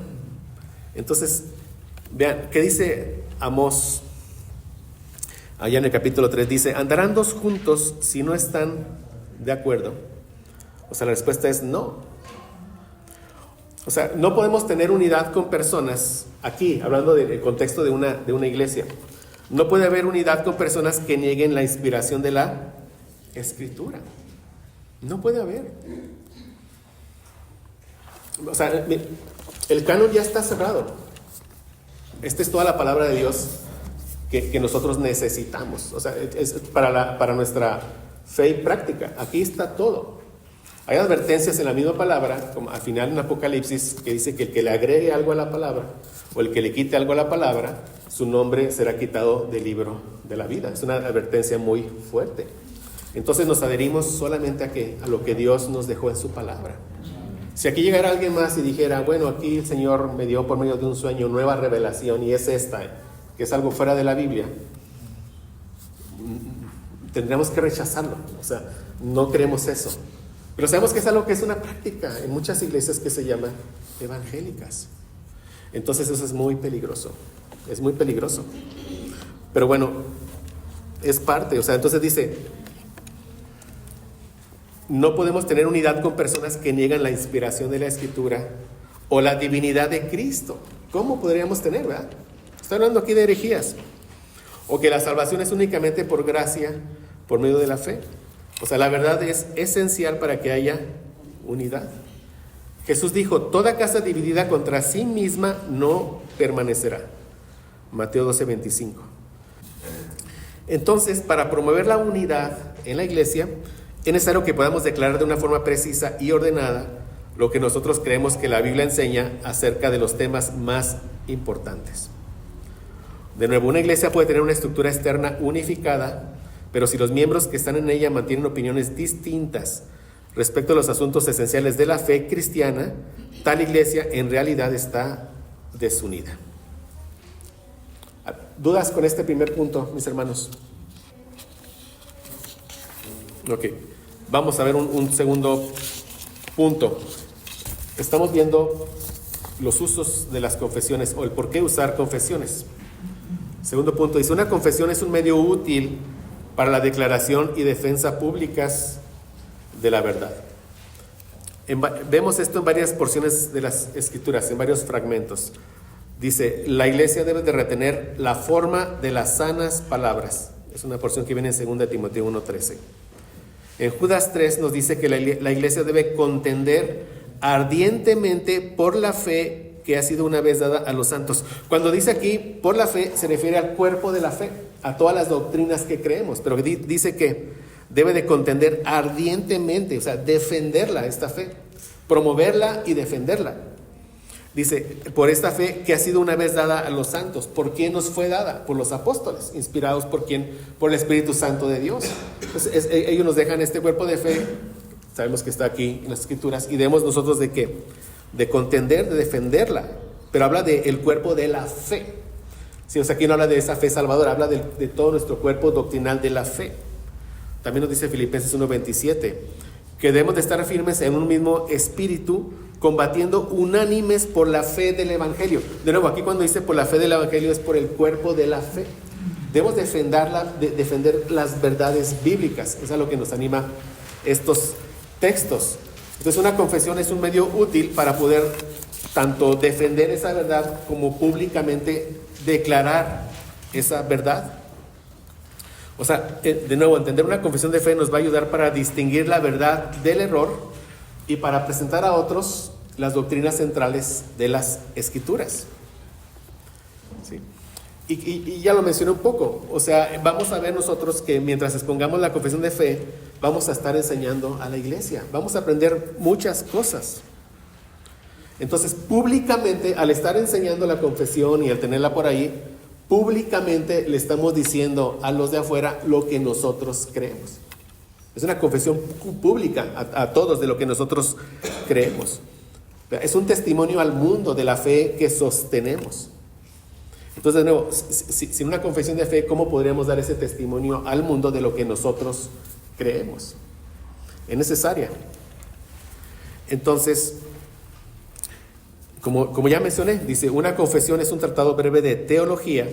[SPEAKER 1] Entonces, vean, ¿qué dice Amós? Allá en el capítulo 3 dice, ¿andarán dos juntos si no están de acuerdo? O sea, la respuesta es no. O sea, no podemos tener unidad con personas, aquí, hablando del contexto de una iglesia. No puede haber unidad con personas que nieguen la inspiración de la Escritura. No puede haber. O sea, el canon ya está cerrado. Esta es toda la palabra de Dios que nosotros necesitamos. O sea, es para nuestra fe y práctica. Aquí está todo. Hay advertencias en la misma palabra, como al final en Apocalipsis, que dice que el que le agregue algo a la palabra o el que le quite algo a la palabra, su nombre será quitado del libro de la vida. Es una advertencia muy fuerte. Entonces nos adherimos solamente a lo que Dios nos dejó en su palabra. Si aquí llegara alguien más y dijera, bueno, aquí el Señor me dio por medio de un sueño nueva revelación y es esta, que es algo fuera de la Biblia, tendríamos que rechazarlo. O sea, no creemos eso. Pero sabemos que es algo que es una práctica en muchas iglesias que se llaman evangélicas. Entonces eso es muy peligroso. Es muy peligroso. Pero bueno, es parte. O sea, entonces dice, no podemos tener unidad con personas que niegan la inspiración de la Escritura o la divinidad de Cristo. ¿Cómo podríamos tener, verdad? Está hablando aquí de herejías. O que la salvación es únicamente por gracia, por medio de la fe. O sea, la verdad es esencial para que haya unidad. Jesús dijo, toda casa dividida contra sí misma no permanecerá. Mateo 12:25. Entonces, para promover la unidad en la iglesia, es necesario que podamos declarar de una forma precisa y ordenada lo que nosotros creemos que la Biblia enseña acerca de los temas más importantes. De nuevo, una iglesia puede tener una estructura externa unificada, pero si los miembros que están en ella mantienen opiniones distintas respecto a los asuntos esenciales de la fe cristiana, tal iglesia en realidad está desunida. ¿Dudas con este primer punto, mis hermanos? Ok, vamos a ver un segundo punto. Estamos viendo los usos de las confesiones o el por qué usar confesiones. Segundo punto, dice, una confesión es un medio útil para la declaración y defensa públicas de la verdad. Vemos esto en varias porciones de las Escrituras, en varios fragmentos. Dice, la iglesia debe de retener la forma de las sanas palabras. Es una porción que viene en 2 Timoteo 1:13. En Judas 3 nos dice que la iglesia debe contender ardientemente por la fe que ha sido una vez dada a los santos. Cuando dice aquí por la fe, se refiere al cuerpo de la fe, a todas las doctrinas que creemos, pero dice que debe de contender ardientemente, o sea, defenderla, esta fe, promoverla y defenderla. Dice, por esta fe que ha sido una vez dada a los santos. ¿Por quién nos fue dada? Por los apóstoles, inspirados por quién, por el Espíritu Santo de Dios. Entonces, ellos nos dejan este cuerpo de fe, sabemos que está aquí en las Escrituras, y debemos nosotros de qué, de contender, de defenderla, pero habla del cuerpo de la fe. Sí, o sea, aquí no habla de esa fe salvadora, habla de todo nuestro cuerpo doctrinal de la fe. También nos dice Filipenses 1:27, que debemos de estar firmes en un mismo espíritu, combatiendo unánimes por la fe del Evangelio. De nuevo, aquí cuando dice por la fe del Evangelio es por el cuerpo de la fe. Debemos defender las verdades bíblicas. Eso es a lo que nos anima estos textos. Entonces, una confesión es un medio útil para poder tanto defender esa verdad como públicamente declarar esa verdad. O sea, de nuevo, entender una confesión de fe nos va a ayudar para distinguir la verdad del error y para presentar a otros las doctrinas centrales de las Escrituras. ¿Sí? Y ya lo mencioné un poco. O sea, vamos a ver nosotros que mientras expongamos la confesión de fe, vamos a estar enseñando a la iglesia. Vamos a aprender muchas cosas. Entonces, públicamente, al estar enseñando la confesión y al tenerla por ahí, públicamente le estamos diciendo a los de afuera lo que nosotros creemos. Es una confesión pública a todos de lo que nosotros creemos. Es un testimonio al mundo de la fe que sostenemos. Entonces, de nuevo, sin una confesión de fe, ¿cómo podríamos dar ese testimonio al mundo de lo que nosotros creemos? Es necesaria. Entonces, como ya mencioné, dice, una confesión es un tratado breve de teología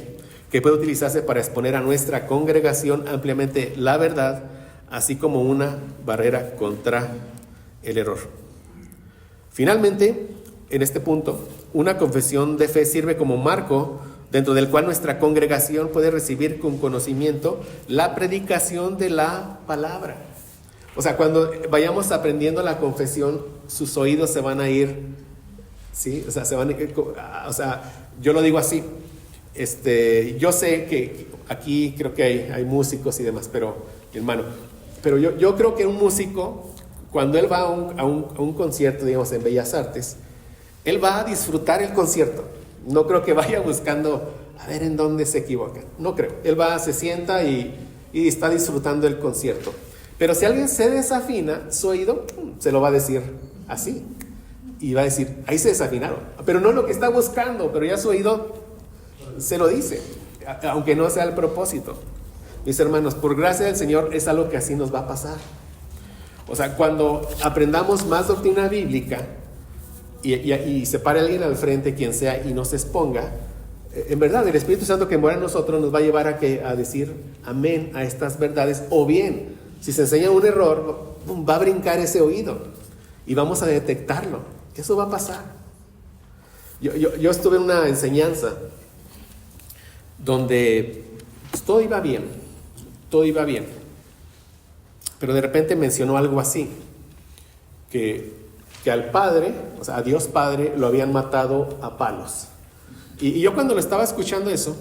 [SPEAKER 1] que puede utilizarse para exponer a nuestra congregación ampliamente la verdad, así como una barrera contra el error. Finalmente, en este punto, una confesión de fe sirve como marco dentro del cual nuestra congregación puede recibir con conocimiento la predicación de la palabra. O sea, cuando vayamos aprendiendo la confesión, sus oídos se van a ir, ¿sí? O sea, yo lo digo así. Yo sé que aquí creo que hay músicos y demás, pero yo creo que un músico, cuando él va a un concierto, digamos, en Bellas Artes, él va a disfrutar el concierto. No creo que vaya buscando a ver en dónde se equivocan. No creo. Él se sienta y está disfrutando el concierto. Pero si alguien se desafina, su oído se lo va a decir así. Y va a decir, ahí se desafinaron. Pero no es lo que está buscando, pero ya su oído se lo dice, aunque no sea el propósito. Mis hermanos, por gracia del Señor es algo que así nos va a pasar. O sea, cuando aprendamos más doctrina bíblica y se pare alguien al frente, quien sea, y nos exponga, en verdad el Espíritu Santo que mora en nosotros nos va a llevar a decir amén a estas verdades. O bien, si se enseña un error, va a brincar ese oído y vamos a detectarlo. Eso va a pasar. Yo estuve en una enseñanza donde pues, todo iba bien, pero de repente mencionó algo así, que al Padre, o sea, a Dios Padre, lo habían matado a palos. Y yo cuando lo estaba escuchando eso,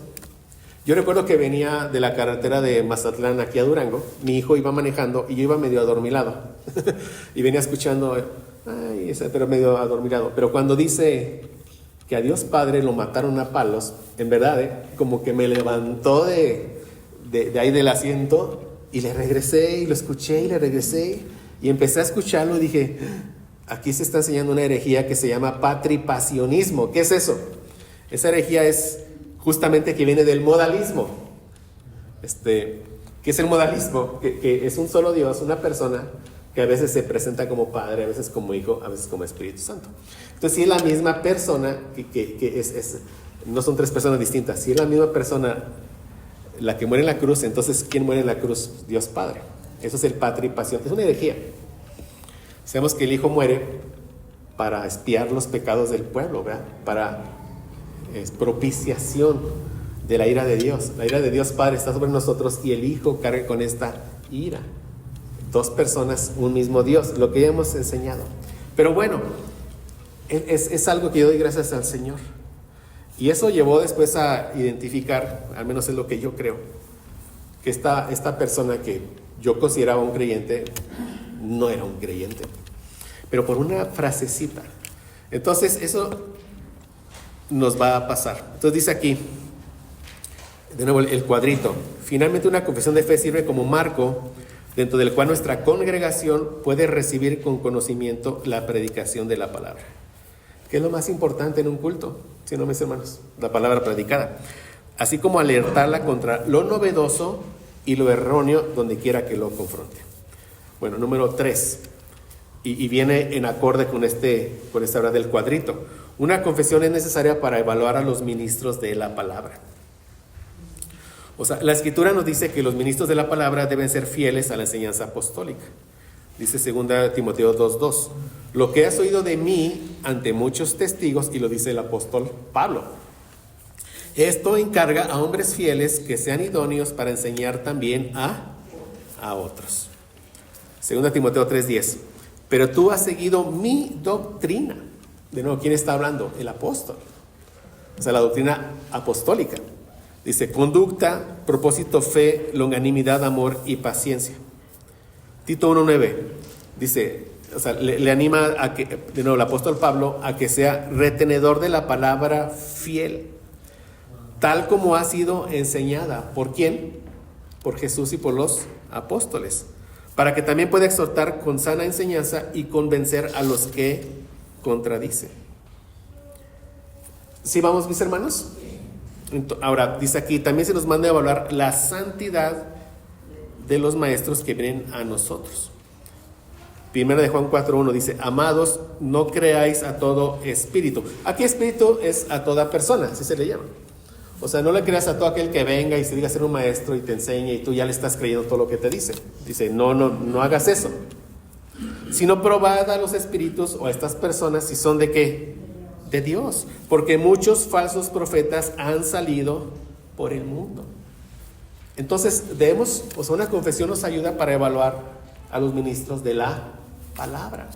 [SPEAKER 1] yo recuerdo que venía de la carretera de Mazatlán aquí a Durango, mi hijo iba manejando y yo iba medio adormilado, y venía escuchando, pero medio adormilado, pero cuando dice que a Dios Padre lo mataron a palos, en verdad, como que me levantó de ahí del asiento y le regresé y lo escuché y le regresé y empecé a escucharlo y dije, aquí se está enseñando una herejía que se llama patripasionismo. ¿Qué es eso? Esa herejía es justamente que viene del modalismo. ¿Qué es el modalismo? Que es un solo Dios, una persona que a veces se presenta como Padre, a veces como Hijo, a veces como Espíritu Santo. Entonces, si es la misma persona, no son tres personas distintas, si es la misma persona la que muere en la cruz, entonces, ¿quién muere en la cruz? Dios Padre. Eso es el patripación, es una herejía. Sabemos que el Hijo muere para expiar los pecados del pueblo, ¿verdad? Es propiciación de la ira de Dios. La ira de Dios Padre está sobre nosotros y el Hijo carga con esta ira. Dos personas, un mismo Dios, lo que ya hemos enseñado. Pero bueno, es algo que yo doy gracias al Señor. Y eso llevó después a identificar, al menos es lo que yo creo, que esta persona que yo consideraba un creyente, no era un creyente. Pero por una frasecita. Entonces eso nos va a pasar. Entonces dice aquí, de nuevo el cuadrito, finalmente una confesión de fe sirve como marco dentro del cual nuestra congregación puede recibir con conocimiento la predicación de la palabra. ¿Qué es lo más importante en un culto? Si no, mis hermanos, la palabra predicada. Así como alertarla contra lo novedoso y lo erróneo donde quiera que lo confronte. Bueno, número 3. Y viene en acorde con esta hora del cuadrito. Una confesión es necesaria para evaluar a los ministros de la palabra. O sea, la Escritura nos dice que los ministros de la palabra deben ser fieles a la enseñanza apostólica. Dice 2 Timoteo 2:2. Lo que has oído de mí ante muchos testigos, y lo dice el apóstol Pablo. Esto encarga a hombres fieles que sean idóneos para enseñar también a otros. 2 Timoteo 3:10. Pero tú has seguido mi doctrina. De nuevo, ¿quién está hablando? El apóstol. O sea, la doctrina apostólica. Dice, conducta, propósito, fe, longanimidad, amor y paciencia. Tito 1:9 dice, o sea, le anima a que, de nuevo, el apóstol Pablo, a que sea retenedor de la palabra fiel, tal como ha sido enseñada. ¿Por quién? Por Jesús y por los apóstoles, para que también pueda exhortar con sana enseñanza y convencer a los que contradicen. ¿Sí vamos, mis hermanos? Ahora, dice aquí, también se nos manda a evaluar la santidad de los maestros que vienen a nosotros. Primera de Juan 4:1 dice, amados, no creáis a todo espíritu. Aquí espíritu es a toda persona, así se le llama. O sea, no le creas a todo aquel que venga y se diga ser un maestro y te enseñe y tú ya le estás creyendo todo lo que te dice. Dice, no hagas eso. Sino probad a los espíritus o a estas personas si son de qué, de Dios, porque muchos falsos profetas han salido por el mundo. Entonces debemos, una confesión nos ayuda para evaluar a los ministros de la palabra.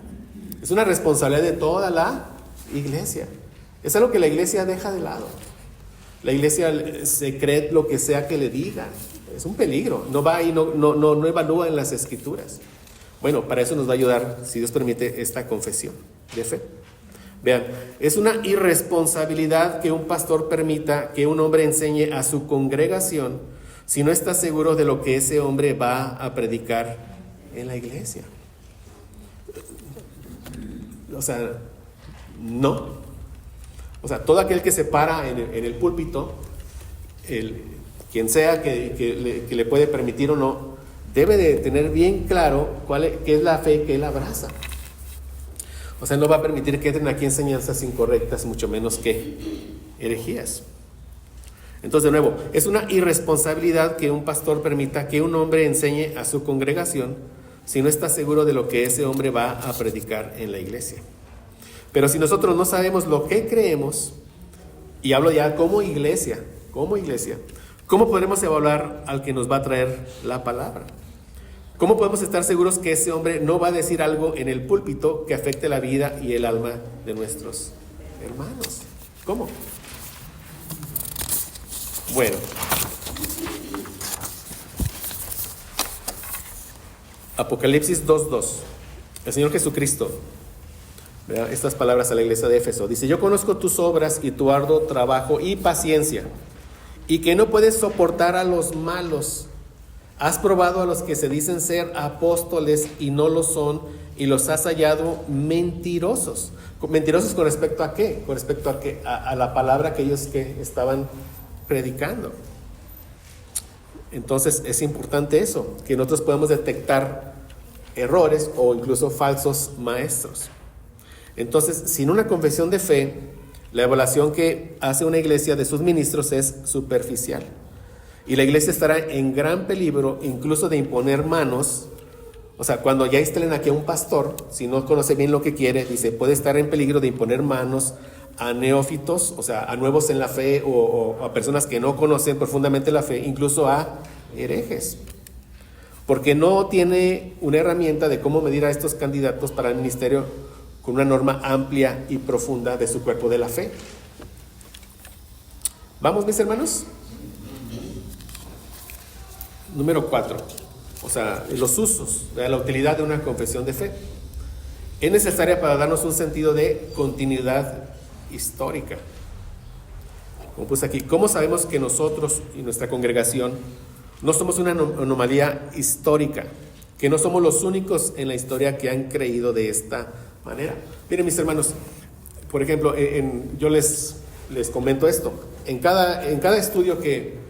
[SPEAKER 1] Es una responsabilidad de toda la iglesia. Es algo que la iglesia deja de lado. La iglesia se cree lo que sea que le digan. Es un peligro. No va y no evalúa en las escrituras. Bueno, para eso nos va a ayudar, si Dios permite, esta confesión de fe. Vean, es una irresponsabilidad que un pastor permita que un hombre enseñe a su congregación si no está seguro de lo que ese hombre va a predicar en la iglesia. No. Todo aquel que se para en el púlpito, quien sea que le puede permitir o no, debe de tener bien claro qué es la fe que él abraza. No va a permitir que entren aquí enseñanzas incorrectas, mucho menos que herejías. Entonces, de nuevo, es una irresponsabilidad que un pastor permita que un hombre enseñe a su congregación si no está seguro de lo que ese hombre va a predicar en la iglesia. Pero si nosotros no sabemos lo que creemos, y hablo ya como iglesia, ¿cómo podremos evaluar al que nos va a traer la palabra? ¿Cómo podemos estar seguros que ese hombre no va a decir algo en el púlpito que afecte la vida y el alma de nuestros hermanos? ¿Cómo? Bueno, Apocalipsis 2:2. El Señor Jesucristo, ¿verdad?, estas palabras a la iglesia de Éfeso. Dice: yo conozco tus obras y tu arduo trabajo y paciencia, y que no puedes soportar a los malos. Has probado a los que se dicen ser apóstoles y no lo son, y los has hallado mentirosos. ¿Mentirosos con respecto a qué? Con respecto a la palabra que ellos estaban predicando. Entonces es importante eso, que nosotros podemos detectar errores o incluso falsos maestros. Entonces, sin una confesión de fe, la evaluación que hace una iglesia de sus ministros es superficial. Y la iglesia estará en gran peligro incluso de imponer manos. Cuando ya instalen aquí a un pastor, si no conoce bien lo que quiere, dice, puede estar en peligro de imponer manos a neófitos, a nuevos en la fe o a personas que no conocen profundamente la fe, incluso a herejes. Porque no tiene una herramienta de cómo medir a estos candidatos para el ministerio con una norma amplia y profunda de su cuerpo de la fe. ¿Vamos, mis hermanos? Número 4, los usos, la utilidad de una confesión de fe. Es necesaria para darnos un sentido de continuidad histórica. Como puse aquí, ¿cómo sabemos que nosotros y nuestra congregación no somos una anomalía histórica? Que no somos los únicos en la historia que han creído de esta manera. Miren, mis hermanos, por ejemplo, yo les comento esto. En cada estudio que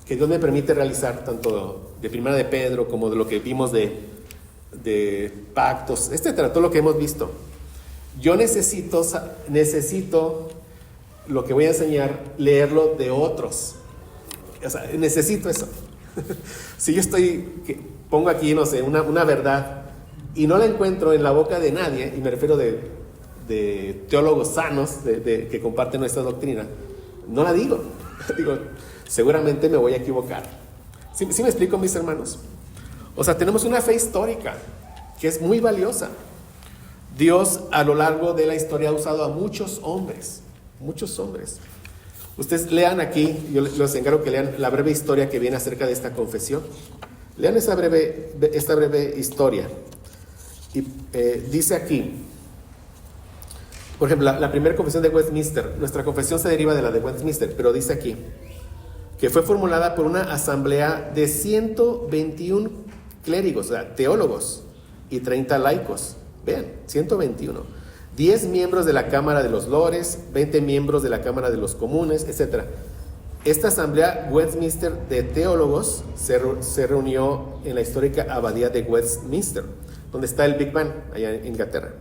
[SPEAKER 1] Dios me permite realizar, tanto de Primera de Pedro como de lo que vimos de pactos, etcétera, todo lo que hemos visto, yo necesito lo que voy a enseñar, leerlo de otros. Necesito eso. Si yo pongo aquí, una verdad y no la encuentro en la boca de nadie, y me refiero de teólogos sanos que comparten nuestra doctrina, no la digo. Digo, seguramente me voy a equivocar. ¿Sí me explico, mis hermanos? Tenemos una fe histórica que es muy valiosa. Dios a lo largo de la historia ha usado a muchos hombres. Ustedes lean aquí, yo les encargo que lean la breve historia que viene acerca de esta confesión. Lean esta breve historia. Y dice aquí, por ejemplo, la primera confesión de Westminster. Nuestra confesión se deriva de la de Westminster, pero dice aquí que fue formulada por una asamblea de 121 clérigos, teólogos, y 30 laicos. Vean, 121. 10 miembros de la Cámara de los Lores, 20 miembros de la Cámara de los Comunes, etc. Esta asamblea Westminster de teólogos se reunió en la histórica abadía de Westminster, donde está el Big Ben, allá en Inglaterra.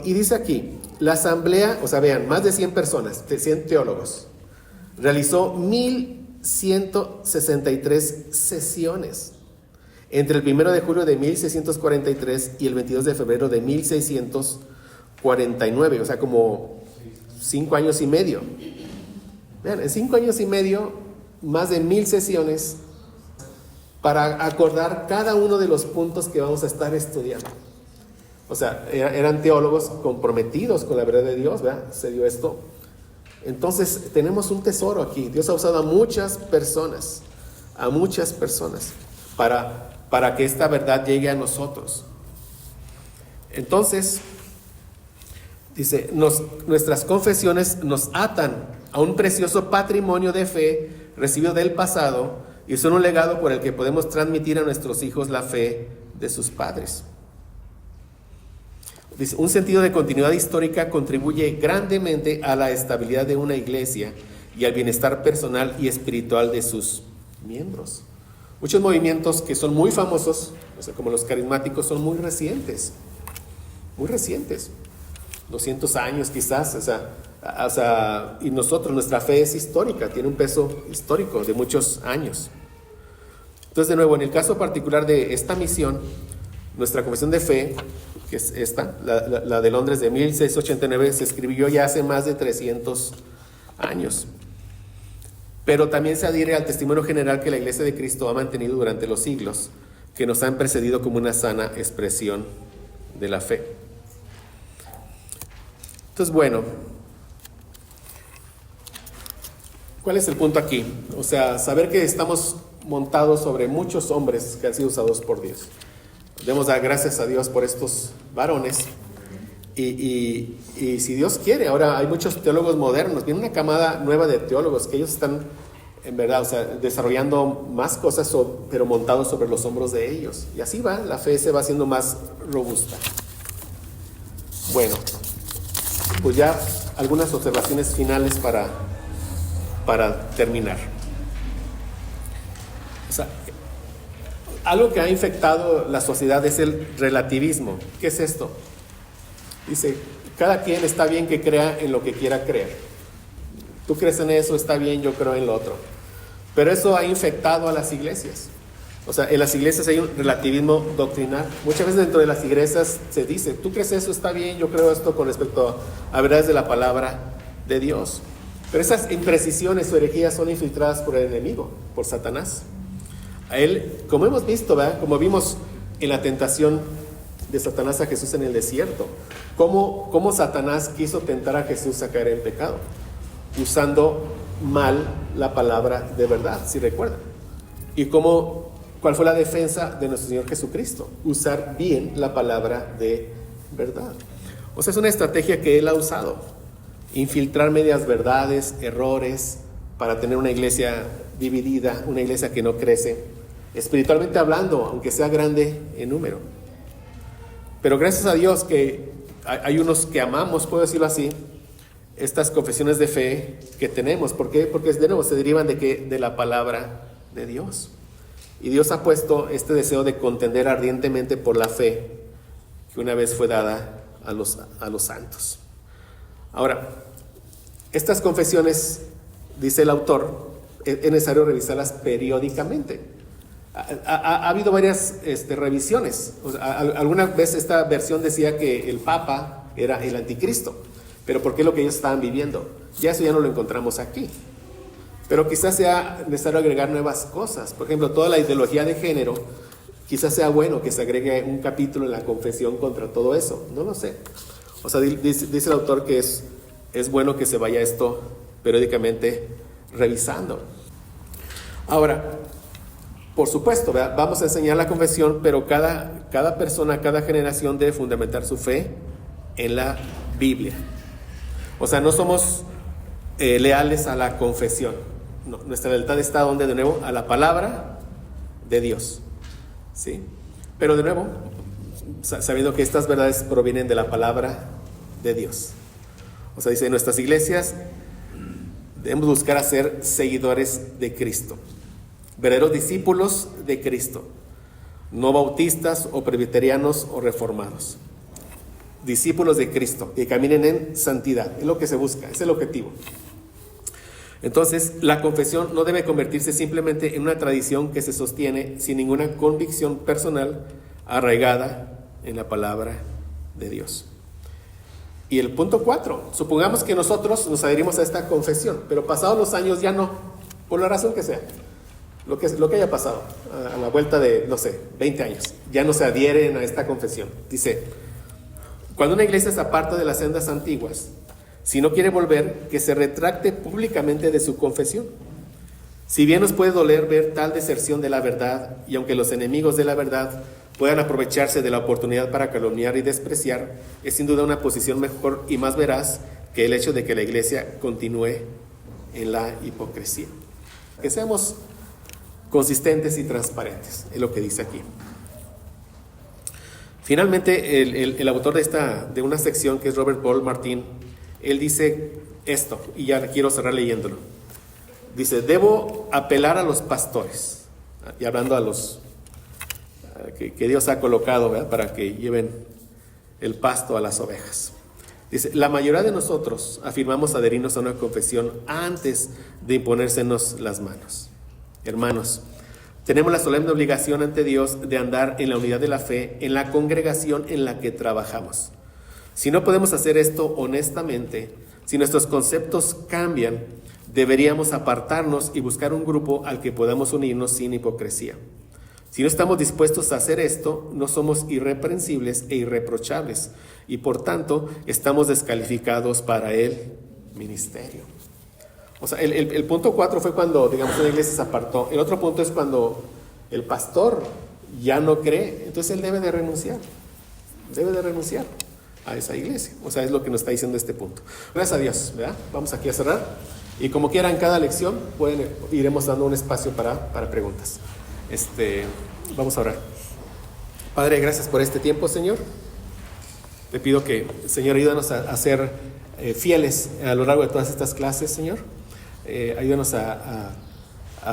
[SPEAKER 1] Y dice aquí, la asamblea, vean, más de 100 personas, 100 teólogos, realizó 1163 sesiones entre el 1 de julio de 1643 y el 22 de febrero de 1649, como 5 años y medio. Vean, en 5 años y medio, más de 1000 sesiones para acordar cada uno de los puntos que vamos a estar estudiando. O sea, eran teólogos comprometidos con la verdad de Dios, ¿verdad? Se dio esto. Entonces, tenemos un tesoro aquí. Dios ha usado a muchas personas para que esta verdad llegue a nosotros. Entonces, dice, nuestras confesiones nos atan a un precioso patrimonio de fe recibido del pasado y son un legado por el que podemos transmitir a nuestros hijos la fe de sus padres. Dice, un sentido de continuidad histórica contribuye grandemente a la estabilidad de una iglesia y al bienestar personal y espiritual de sus miembros. Muchos movimientos que son muy famosos, o sea, como los carismáticos, son muy recientes, 200 años quizás, o sea, y nuestra fe es histórica, tiene un peso histórico de muchos años. Entonces, de nuevo, en el caso particular de esta misión, nuestra confesión de fe, que es esta, la de Londres de 1689, se escribió ya hace más de 300 años. Pero también se adhiere al testimonio general que la Iglesia de Cristo ha mantenido durante los siglos, que nos han precedido como una sana expresión de la fe. Entonces, bueno, ¿cuál es el punto aquí? O sea, saber que estamos montados sobre muchos hombres que han sido usados por Dios. Debemos dar gracias a Dios por estos varones. Y si Dios quiere, ahora hay muchos teólogos modernos, viene una camada nueva de teólogos que ellos están, en verdad, o sea, desarrollando más cosas, pero montados sobre los hombros de ellos. Y así va, la fe se va haciendo más robusta. Bueno, pues ya algunas observaciones finales para terminar. O sea, algo que ha infectado la sociedad es el relativismo. ¿Qué es esto? Dice, cada quien está bien que crea en lo que quiera creer. Tú crees en eso, está bien, yo creo en lo otro. Pero eso ha infectado a las iglesias. O sea, en las iglesias hay un relativismo doctrinal. Muchas veces dentro de las iglesias se dice, tú crees eso, está bien, yo creo esto con respecto a verdades de la palabra de Dios. Pero esas imprecisiones o herejías son infiltradas por el enemigo, por Satanás. A él, como hemos visto, ¿verdad? Como vimos en la tentación de Satanás a Jesús en el desierto, cómo Satanás quiso tentar a Jesús a caer en pecado, usando mal la palabra de verdad, si recuerdan. Y cuál fue la defensa de nuestro Señor Jesucristo, usar bien la palabra de verdad. O sea, es una estrategia que Él ha usado, infiltrar medias verdades, errores, para tener una iglesia dividida, una iglesia que no crece, espiritualmente hablando, aunque sea grande en número. Pero gracias a Dios que hay unos que amamos, puedo decirlo así, estas confesiones de fe que tenemos. ¿Por qué? Porque de nuevo se derivan de la palabra de Dios. Y Dios ha puesto este deseo de contender ardientemente por la fe que una vez fue dada a los santos. Ahora, estas confesiones, dice el autor, es necesario revisarlas periódicamente. Ha habido varias revisiones. O sea, alguna vez esta versión decía que el Papa era el anticristo, pero ¿por qué lo que ellos estaban viviendo? Ya eso ya no lo encontramos aquí. Pero quizás sea necesario agregar nuevas cosas. Por ejemplo, toda la ideología de género, quizás sea bueno que se agregue un capítulo en la confesión contra todo eso. No lo sé. O sea, dice el autor que es bueno que se vaya esto periódicamente revisando. Ahora, por supuesto, ¿verdad? Vamos a enseñar la confesión, pero cada persona, cada generación debe fundamentar su fe en la Biblia. O sea, no somos leales a la confesión. No, nuestra lealtad está donde, de nuevo, a la palabra de Dios. ¿Sí? Pero de nuevo, sabiendo que estas verdades provienen de la palabra de Dios. O sea, dice, en nuestras iglesias debemos buscar a ser seguidores de Cristo, verdaderos discípulos de Cristo, no bautistas o presbiterianos o reformados. Discípulos de Cristo, que caminen en santidad, es lo que se busca, es el objetivo. Entonces, la confesión no debe convertirse simplemente en una tradición que se sostiene sin ninguna convicción personal arraigada en la palabra de Dios. Y el punto 4, supongamos que nosotros nos adherimos a esta confesión, pero pasados los años ya no, por la razón que sea, lo que haya pasado, a la vuelta de, no sé, 20 años, ya no se adhieren a esta confesión. Dice, cuando una iglesia se aparta de las sendas antiguas, si no quiere volver, que se retracte públicamente de su confesión. Si bien nos puede doler ver tal deserción de la verdad, y aunque los enemigos de la verdad puedan aprovecharse de la oportunidad para calumniar y despreciar, es sin duda una posición mejor y más veraz que el hecho de que la iglesia continúe en la hipocresía. Que seamos consistentes y transparentes, es lo que dice aquí. Finalmente, el autor de una sección, que es Robert Paul Martin, él dice esto, y ya quiero cerrar leyéndolo. Dice, debo apelar a los pastores, y hablando a los que Dios ha colocado, ¿verdad?, para que lleven el pasto a las ovejas. Dice, la mayoría de nosotros afirmamos adherirnos a una confesión antes de imponérsenos las manos. Hermanos, tenemos la solemne obligación ante Dios de andar en la unidad de la fe en la congregación en la que trabajamos. Si no podemos hacer esto honestamente, si nuestros conceptos cambian, deberíamos apartarnos y buscar un grupo al que podamos unirnos sin hipocresía. Si no estamos dispuestos a hacer esto, no somos irreprensibles e irreprochables y por tanto estamos descalificados para el ministerio. O sea, el punto 4 fue cuando, digamos, una iglesia se apartó. El otro punto es cuando el pastor ya no cree, entonces él debe de renunciar a esa iglesia. O sea, es lo que nos está diciendo este punto. Gracias a Dios, ¿verdad? Vamos aquí a cerrar y como quiera en cada lección iremos dando un espacio para preguntas. Vamos a orar. Padre, gracias por este tiempo, Señor. Te pido que, Señor, ayúdanos a ser fieles a lo largo de todas estas clases, Señor. Ayúdanos a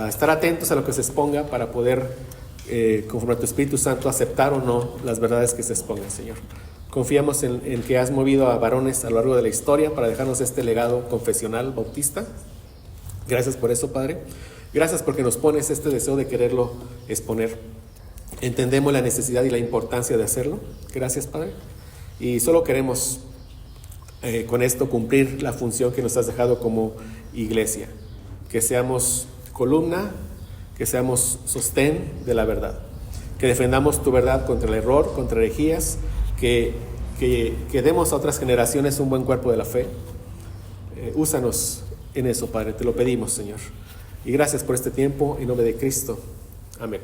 [SPEAKER 1] estar atentos a lo que se exponga para poder, conforme a tu Espíritu Santo, aceptar o no las verdades que se expongan, Señor. Confiamos en que has movido a varones a lo largo de la historia para dejarnos este legado confesional bautista. Gracias por eso, Padre. Gracias porque nos pones este deseo de quererlo exponer. Entendemos la necesidad y la importancia de hacerlo. Gracias, Padre. Y solo queremos con esto cumplir la función que nos has dejado como iglesia. Que seamos columna, que seamos sostén de la verdad. Que defendamos tu verdad contra el error, contra herejías. Que demos a otras generaciones un buen cuerpo de la fe. Úsanos en eso, Padre. Te lo pedimos, Señor. Y gracias por este tiempo, en nombre de Cristo. Amén.